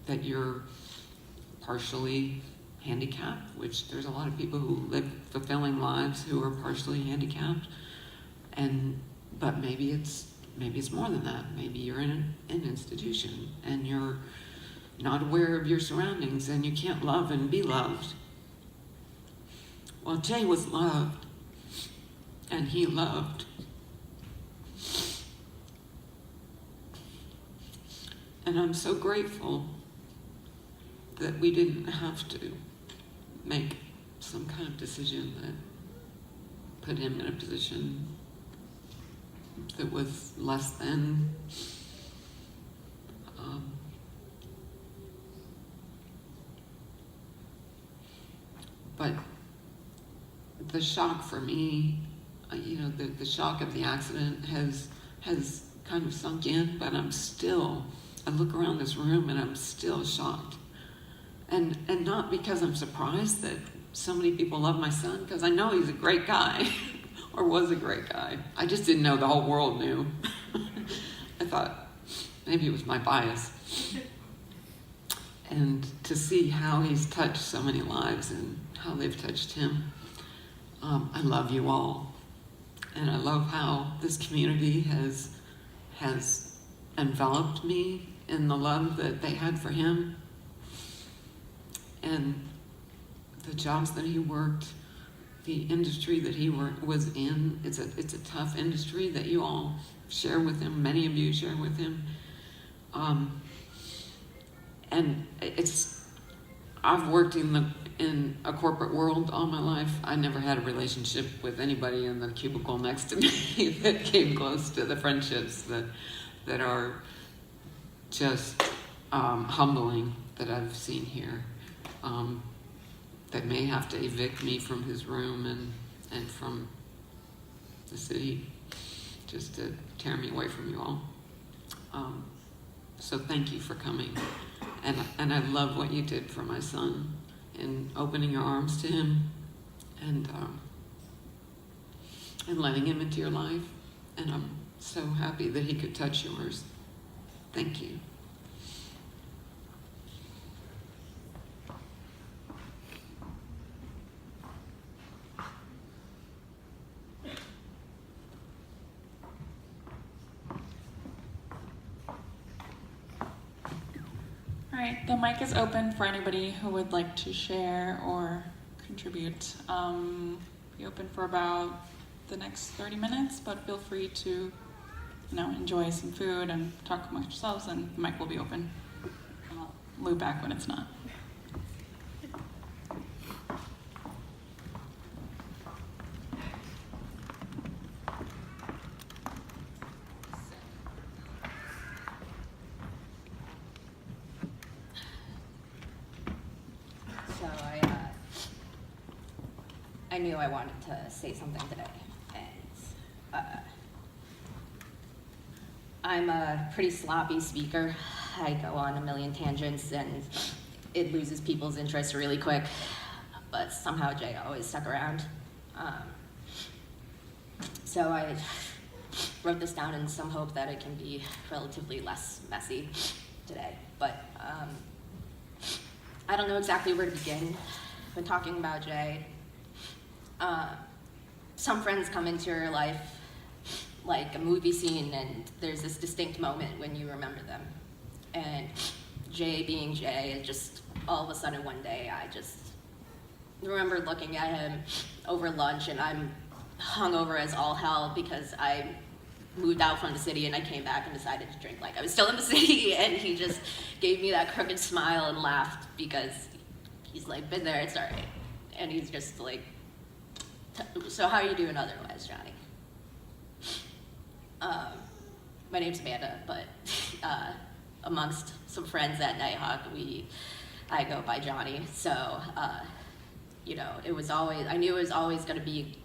that you're partially handicapped, which there's a lot of people who live fulfilling lives who are partially handicapped, but maybe it's more than that. Maybe you're in an institution and you're not aware of your surroundings and you can't love and be loved. Well, Jay was loved, and he loved. And I'm so grateful that we didn't have to make some kind of decision that put him in a position that was less than. But the shock for me, the shock of the accident has kind of sunk in, but I look around this room and I'm still shocked. And not because I'm surprised that so many people love my son, because I know he's a great guy, or was a great guy. I just didn't know the whole world knew. I thought maybe it was my bias. And to see how he's touched so many lives and how they've touched him. I love you all, and I love how this community has enveloped me in the love that they had for him, and the jobs that he worked, the industry that he was in. It's a tough industry that you all share with him. Many of you share with him, and I've worked in a corporate world all my life. I never had a relationship with anybody in the cubicle next to me that came close to the friendships that are just humbling that I've seen here. That may have to evict me from his room and from the city just to tear me away from you all. So thank you for coming. And I love what you did for my son in opening your arms to him and letting him into your life. And I'm so happy that he could touch yours. Thank you. All right, the mic is open for anybody who would like to share or contribute. Be open for about the next 30 minutes, but feel free to enjoy some food and talk amongst yourselves, and the mic will be open. And I'll loop back when it's not. So I knew I wanted to say something today, and I'm a pretty sloppy speaker. I go on a million tangents, and it loses people's interest really quick. But somehow Jay always stuck around. So I wrote this down in some hope that it can be relatively less messy today. But I don't know exactly where to begin when talking about Jay. Some friends come into your life like a movie scene, and there's this distinct moment when you remember them. And Jay being Jay, and just all of a sudden one day I just remember looking at him over lunch, and I'm hungover as all hell because I moved out from the city and I came back and decided to drink like I was still in the city, and he just gave me that crooked smile and laughed because he's like, been there, it's all right. And he's just like, so how are you doing otherwise, Johnny? My name's Amanda, but amongst some friends at Nighthawk, I go by Johnny. So, it was always, I knew it was always gonna be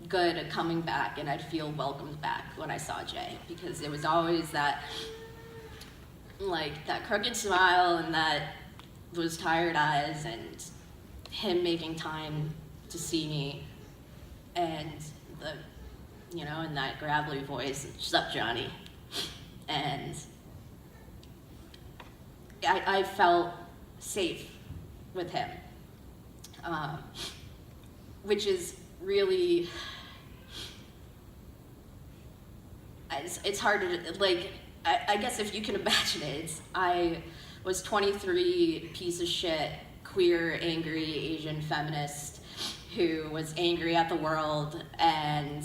good at coming back, and I'd feel welcomed back when I saw Jay, because it was always that, like, that crooked smile and that those tired eyes, and him making time to see me, and and that gravelly voice, "What's up, Johnny?" And I felt safe with him, which is really, it's hard to, like, I guess if you can imagine it, I was 23, piece of shit, queer, angry, Asian feminist who was angry at the world, and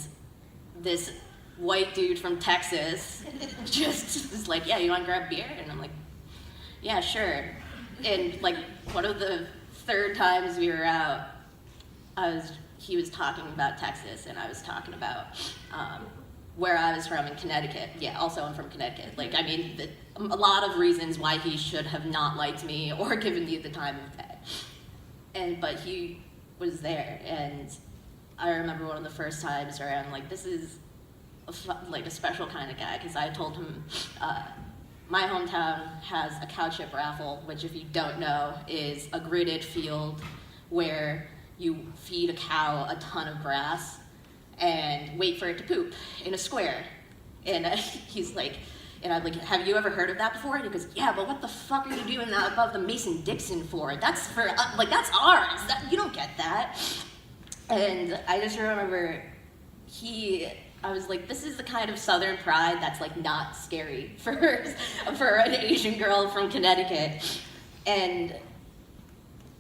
this white dude from Texas just was like, yeah, you want to grab beer? And I'm like, yeah, sure. And like one of the third times we were out, he was talking about Texas, and I was talking about where I was from in Connecticut. Yeah, also I'm from Connecticut. Like, I mean, a lot of reasons why he should have not liked me or given me the time of day. But he was there, and I remember one of the first times where I'm like, this is like a special kind of guy, because I told him my hometown has a cow chip raffle, which, if you don't know, is a gridded field where you feed a cow a ton of grass and wait for it to poop in a square. And he's like, and I'm like, have you ever heard of that before? And he goes, yeah, but what the fuck are you doing that above the Mason-Dixon for? That's for, like, that's ours. You don't get that. And I just remember I was like, this is the kind of Southern pride that's like not scary for an Asian girl from Connecticut. And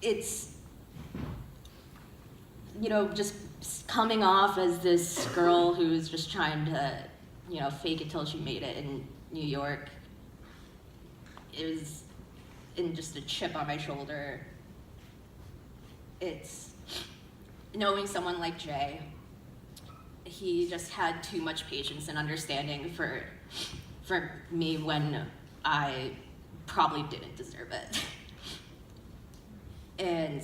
it's, just coming off as this girl who's just trying to, fake it till she made it in New York. It was in just a chip on my shoulder. It's knowing someone like Jay. He just had too much patience and understanding for me when I probably didn't deserve it. And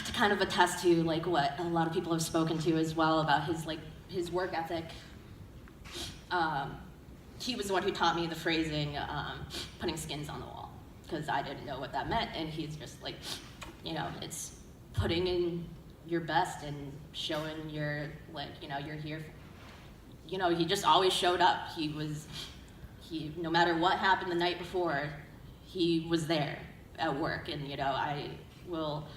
to kind of attest to like what a lot of people have spoken to as well about his work ethic. He was the one who taught me the phrasing, putting skins on the wall, because I didn't know what that meant, and he's just like, it's putting in your best and showing you're here. He just always showed up. No matter what happened the night before, he was there at work, and I will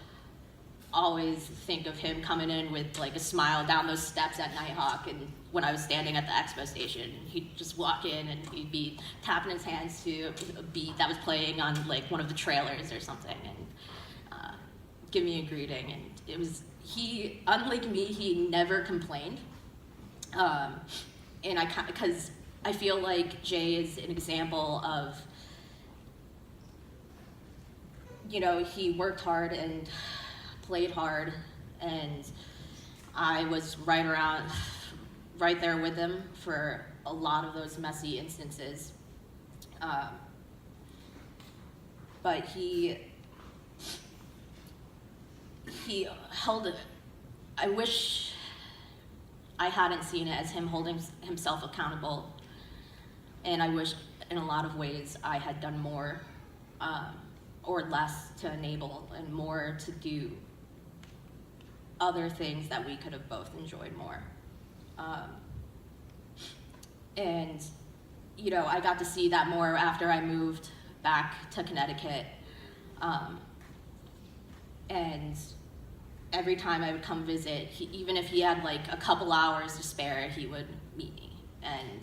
always think of him coming in with like a smile down those steps at Nighthawk, and when I was standing at the expo station, he'd just walk in and he'd be tapping his hands to a beat that was playing on like one of the trailers or something, and give me a greeting. And it was, unlike me, he never complained. and because I feel like Jay is an example of, you know, he worked hard and played hard, and I was right there with him for a lot of those messy instances. But he held it. I wish I hadn't seen it as him holding himself accountable, and I wish in a lot of ways I had done more or less to enable and more to do other things that we could have both enjoyed more. And, you know, I got to see that more after I moved back to Connecticut. And every time I would come visit, even if he had like a couple hours to spare, he would meet me and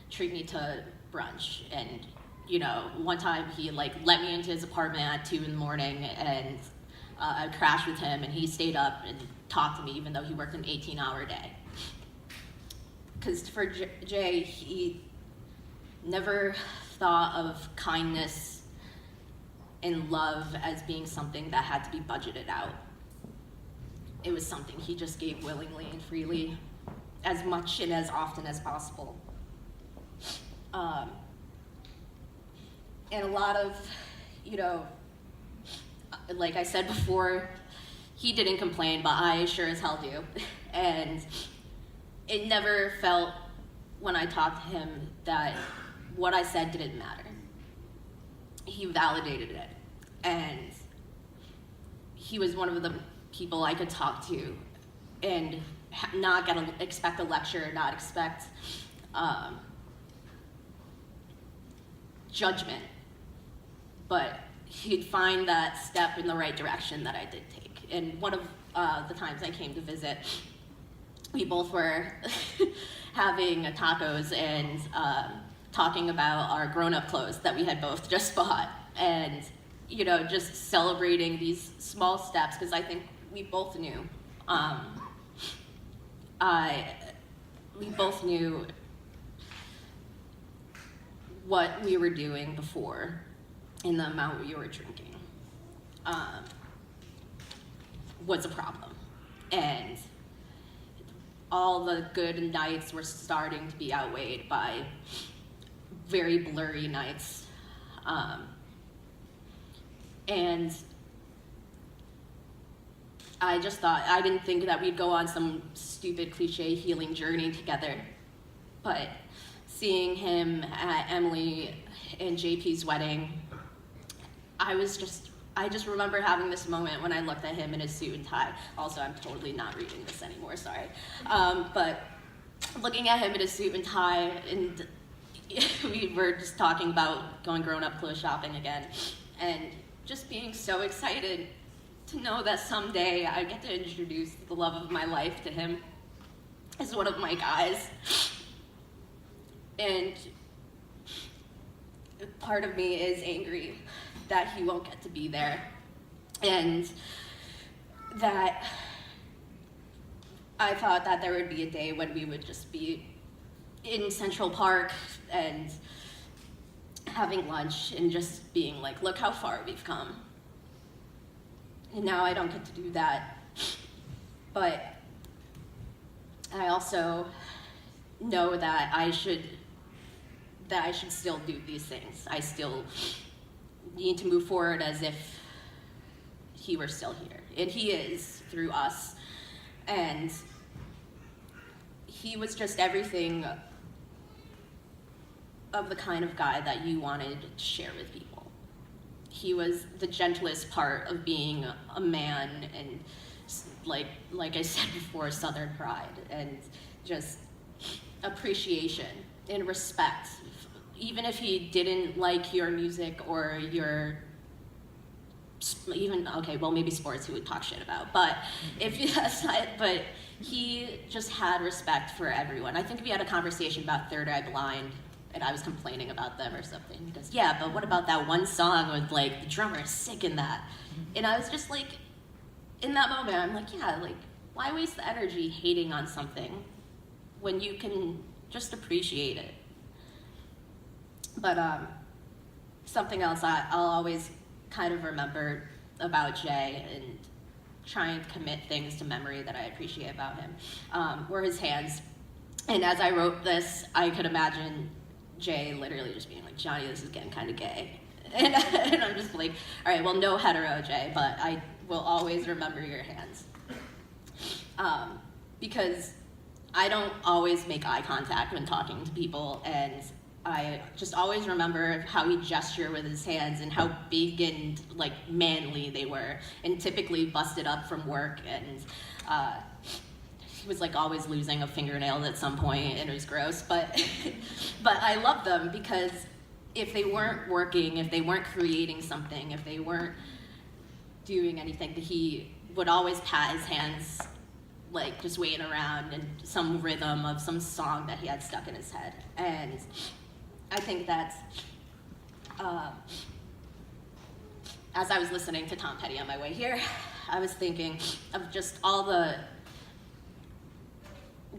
treat me to brunch. And, you know, one time he like let me into his apartment at 2 a.m, and I crashed with him, and he stayed up and talked to me even though he worked an 18-hour day. Because for Jay, he never thought of kindness and love as being something that had to be budgeted out. It was something he just gave willingly and freely, as much and as often as possible. And a lot of, you know, like I said before, he didn't complain, but I sure as hell do. And it never felt, when I talked to him, that what I said didn't matter. He validated it. And he was one of the people I could talk to and not expect a lecture, not expect judgment. But he'd find that step in the right direction that I did take. And one of the times I came to visit, we both were having tacos and talking about our grown-up clothes that we had both just bought, and, you know, just celebrating these small steps, because I think we both knew. We both knew what we were doing before and the amount we were drinking was a problem. And all the good nights were starting to be outweighed by very blurry nights. And I just thought, I didn't think that we'd go on some stupid cliche healing journey together. But seeing him at Emily and JP's wedding, I just remember having this moment when I looked at him in his suit and tie. Also, I'm totally not reading this anymore, sorry. But looking at him in his suit and tie, and we were just talking about going grown-up clothes shopping again, and just being so excited to know that someday I get to introduce the love of my life to him as one of my guys. And part of me is angry that he won't get to be there, and that I thought that there would be a day when we would just be in Central Park and having lunch and just being like, look how far we've come. And now I don't get to do that. But I also know that I should still do these things. I still need to move forward as if he were still here. And he is, through us. And he was just everything of the kind of guy that you wanted to share with people. He was the gentlest part of being a man, and like I said before, Southern pride, and just appreciation and respect. Even if he didn't like your music or your, even, okay, well, maybe sports he would talk shit about, but but he just had respect for everyone. I think we had a conversation about Third Eye Blind, and I was complaining about them or something. He goes, yeah, but what about that one song with, like, the drummer is sick in that? And I was just like, in that moment, I'm like, yeah, like, why waste the energy hating on something when you can just appreciate it. But something else I'll always kind of remember about Jay and try and commit things to memory that I appreciate about him were his hands. And as I wrote this, I could imagine Jay literally just being like, Johnny, this is getting kind of gay. And I'm just like, all right, well, no hetero, Jay, but I will always remember your hands. Because I don't always make eye contact when talking to people, and I just always remember how he gestured with his hands and how big and like manly they were, and typically busted up from work, and he was like always losing a fingernail at some point, and it was gross, but but I loved them because if they weren't working, if they weren't creating something, if they weren't doing anything, he would always pat his hands like just waiting around and some rhythm of some song that he had stuck in his head. And I think that's, as I was listening to Tom Petty on my way here, I was thinking of just all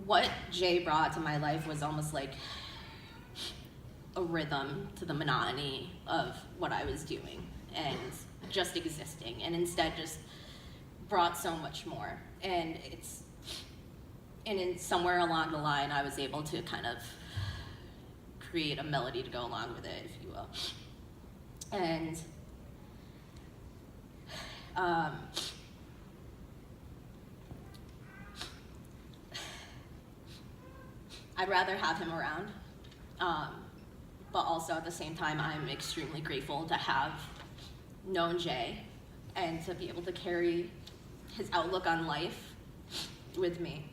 what Jay brought to my life was almost like a rhythm to the monotony of what I was doing and just existing, and instead just brought so much more. And somewhere along the line, I was able to kind of create a melody to go along with it, if you will. And I'd rather have him around, but also at the same time, I'm extremely grateful to have known Jay and to be able to carry his outlook on life with me.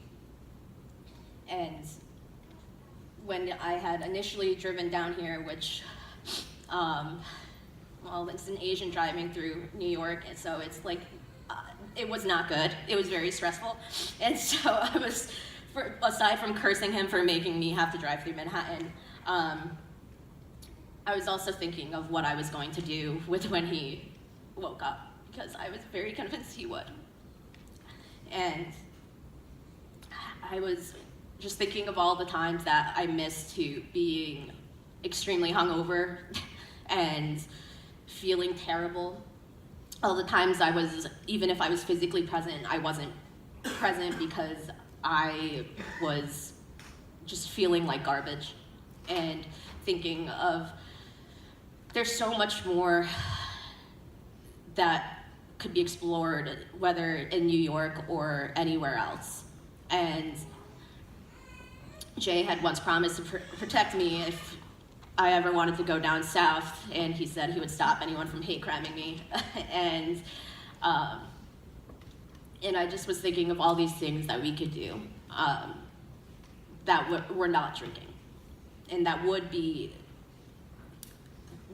And when I had initially driven down here, which, well, it's an Asian driving through New York, and so it's like, it was not good. It was very stressful. And so I was, aside from cursing him for making me have to drive through Manhattan, I was also thinking of what I was going to do with when he woke up, because I was very convinced he would. And I was just thinking of all the times that I missed to being extremely hungover and feeling terrible. All the times I was, even if I was physically present, I wasn't present because I was just feeling like garbage, and thinking of there's so much more that could be explored, whether in New York or anywhere else. And Jay had once promised to protect me if I ever wanted to go down south, and he said he would stop anyone from hate criming me. And I just was thinking of all these things that we could do that we're not drinking, and that would be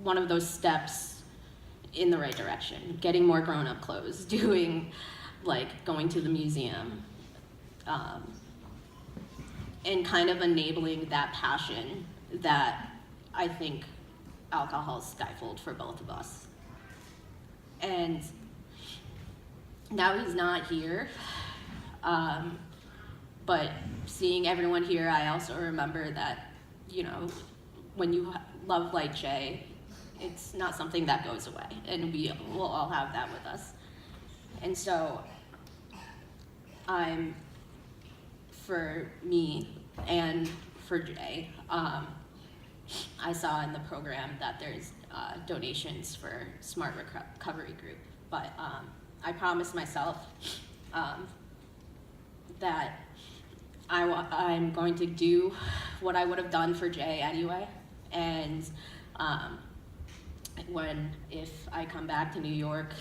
one of those steps in the right direction. Getting more grown-up clothes, doing, like, going to the museum, and kind of enabling that passion that I think alcohol stifled for both of us. And now he's not here, but seeing everyone here, I also remember that, you know, when you love like Jay, it's not something that goes away, and we will all have that with us. And so I'm, for me and for Jay, I saw in the program that there's donations for Smart Recovery Group, but I promised myself that I'm going to do what I would have done for Jay anyway, and if I come back to New York,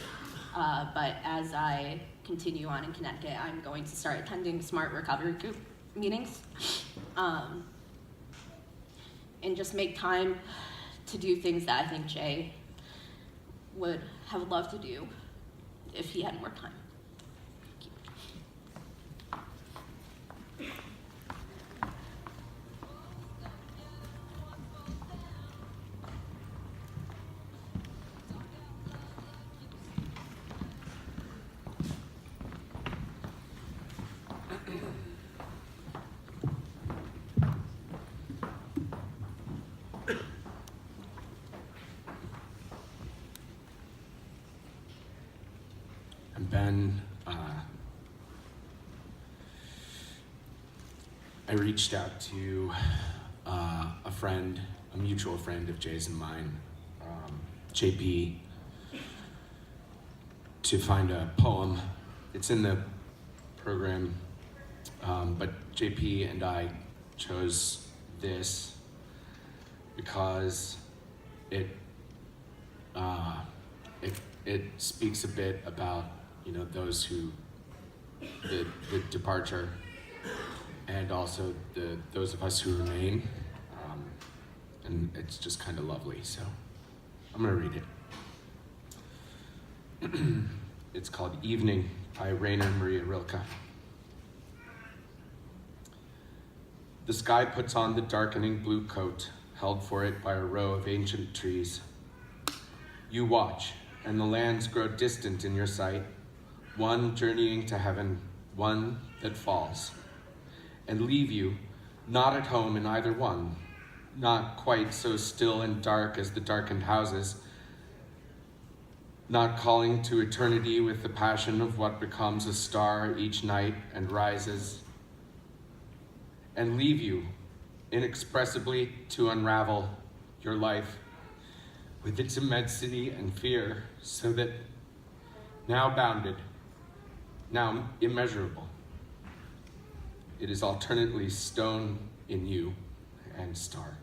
but as I continue on in Connecticut, I'm going to start attending Smart Recovery Group meetings, and just make time to do things that I think Jay would have loved to do if he had more time. then I reached out to a friend, a mutual friend of Jay's and mine, JP, to find a poem. It's in the program, but JP and I chose this because it speaks a bit about, you know, those who the departure, and also those of us who remain, and it's just kind of lovely. So I'm gonna read it. It's called Evening by Rainer Maria Rilke. The sky puts on the darkening blue coat held for it by a row of ancient trees. You watch, and the lands grow distant in your sight, one journeying to heaven, one that falls, and leave you not at home in either one, not quite so still and dark as the darkened houses, not calling to eternity with the passion of what becomes a star each night and rises, and leave you inexpressibly to unravel your life with its immensity and fear, so that now bounded, now immeasurable, it is alternately stone in you and star.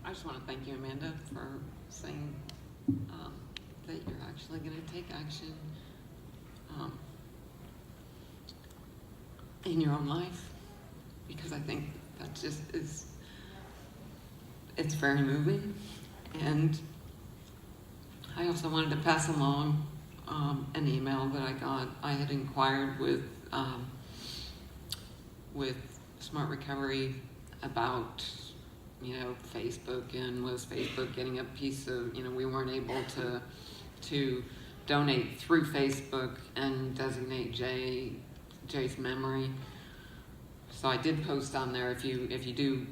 I just want to thank you, Amanda, for saying that you're actually going to take action in your own life, because I think that just is, it's very moving. And I also wanted to pass along an email that I got. I had inquired with Smart Recovery about, you know, Facebook, and was Facebook getting a piece of, you know, we weren't able to donate through Facebook and designate Jay's memory. So I did post on there, if you do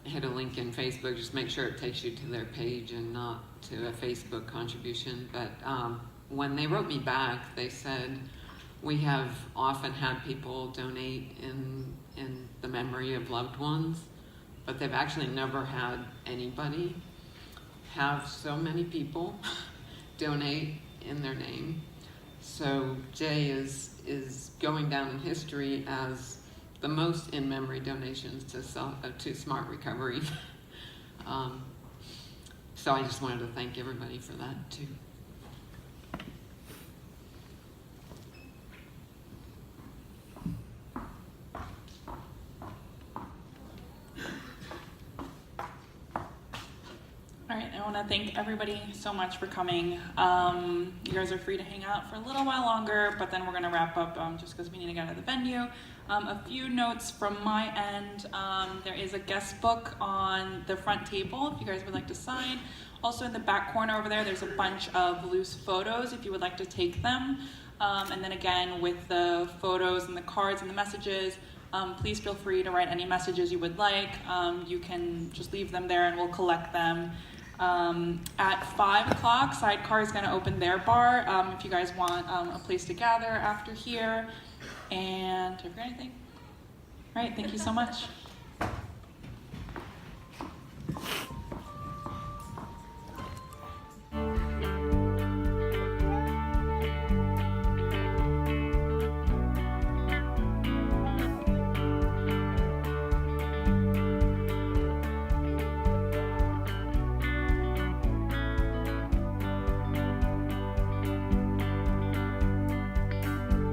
hit a link in Facebook, just make sure it takes you to their page and not to a Facebook contribution. But when they wrote me back, they said, we have often had people donate in the memory of loved ones, but they've actually never had anybody have so many people donate in their name. So Jay is going down in history as the most in-memory donations to Smart Recovery. So I just wanted to thank everybody for that too. All right, I want to thank everybody so much for coming. You guys are free to hang out for a little while longer, but then we're going to wrap up just because we need to get out of the venue. A few notes from my end. There is a guest book on the front table if you guys would like to sign. Also in the back corner over there, there's a bunch of loose photos if you would like to take them. And then again, with the photos and the cards and the messages, please feel free to write any messages you would like. You can just leave them there and we'll collect them. At 5 o'clock, Sidecar is going to open their bar if you guys want a place to gather after here. And did I forget anything? All right, thank you so much.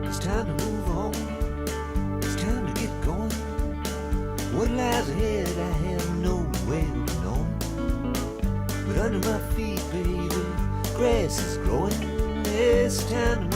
It's time to move on. It's time to get going. What lies ahead, I have no way of knowing. But under my feet, baby, grass is growing. It's time to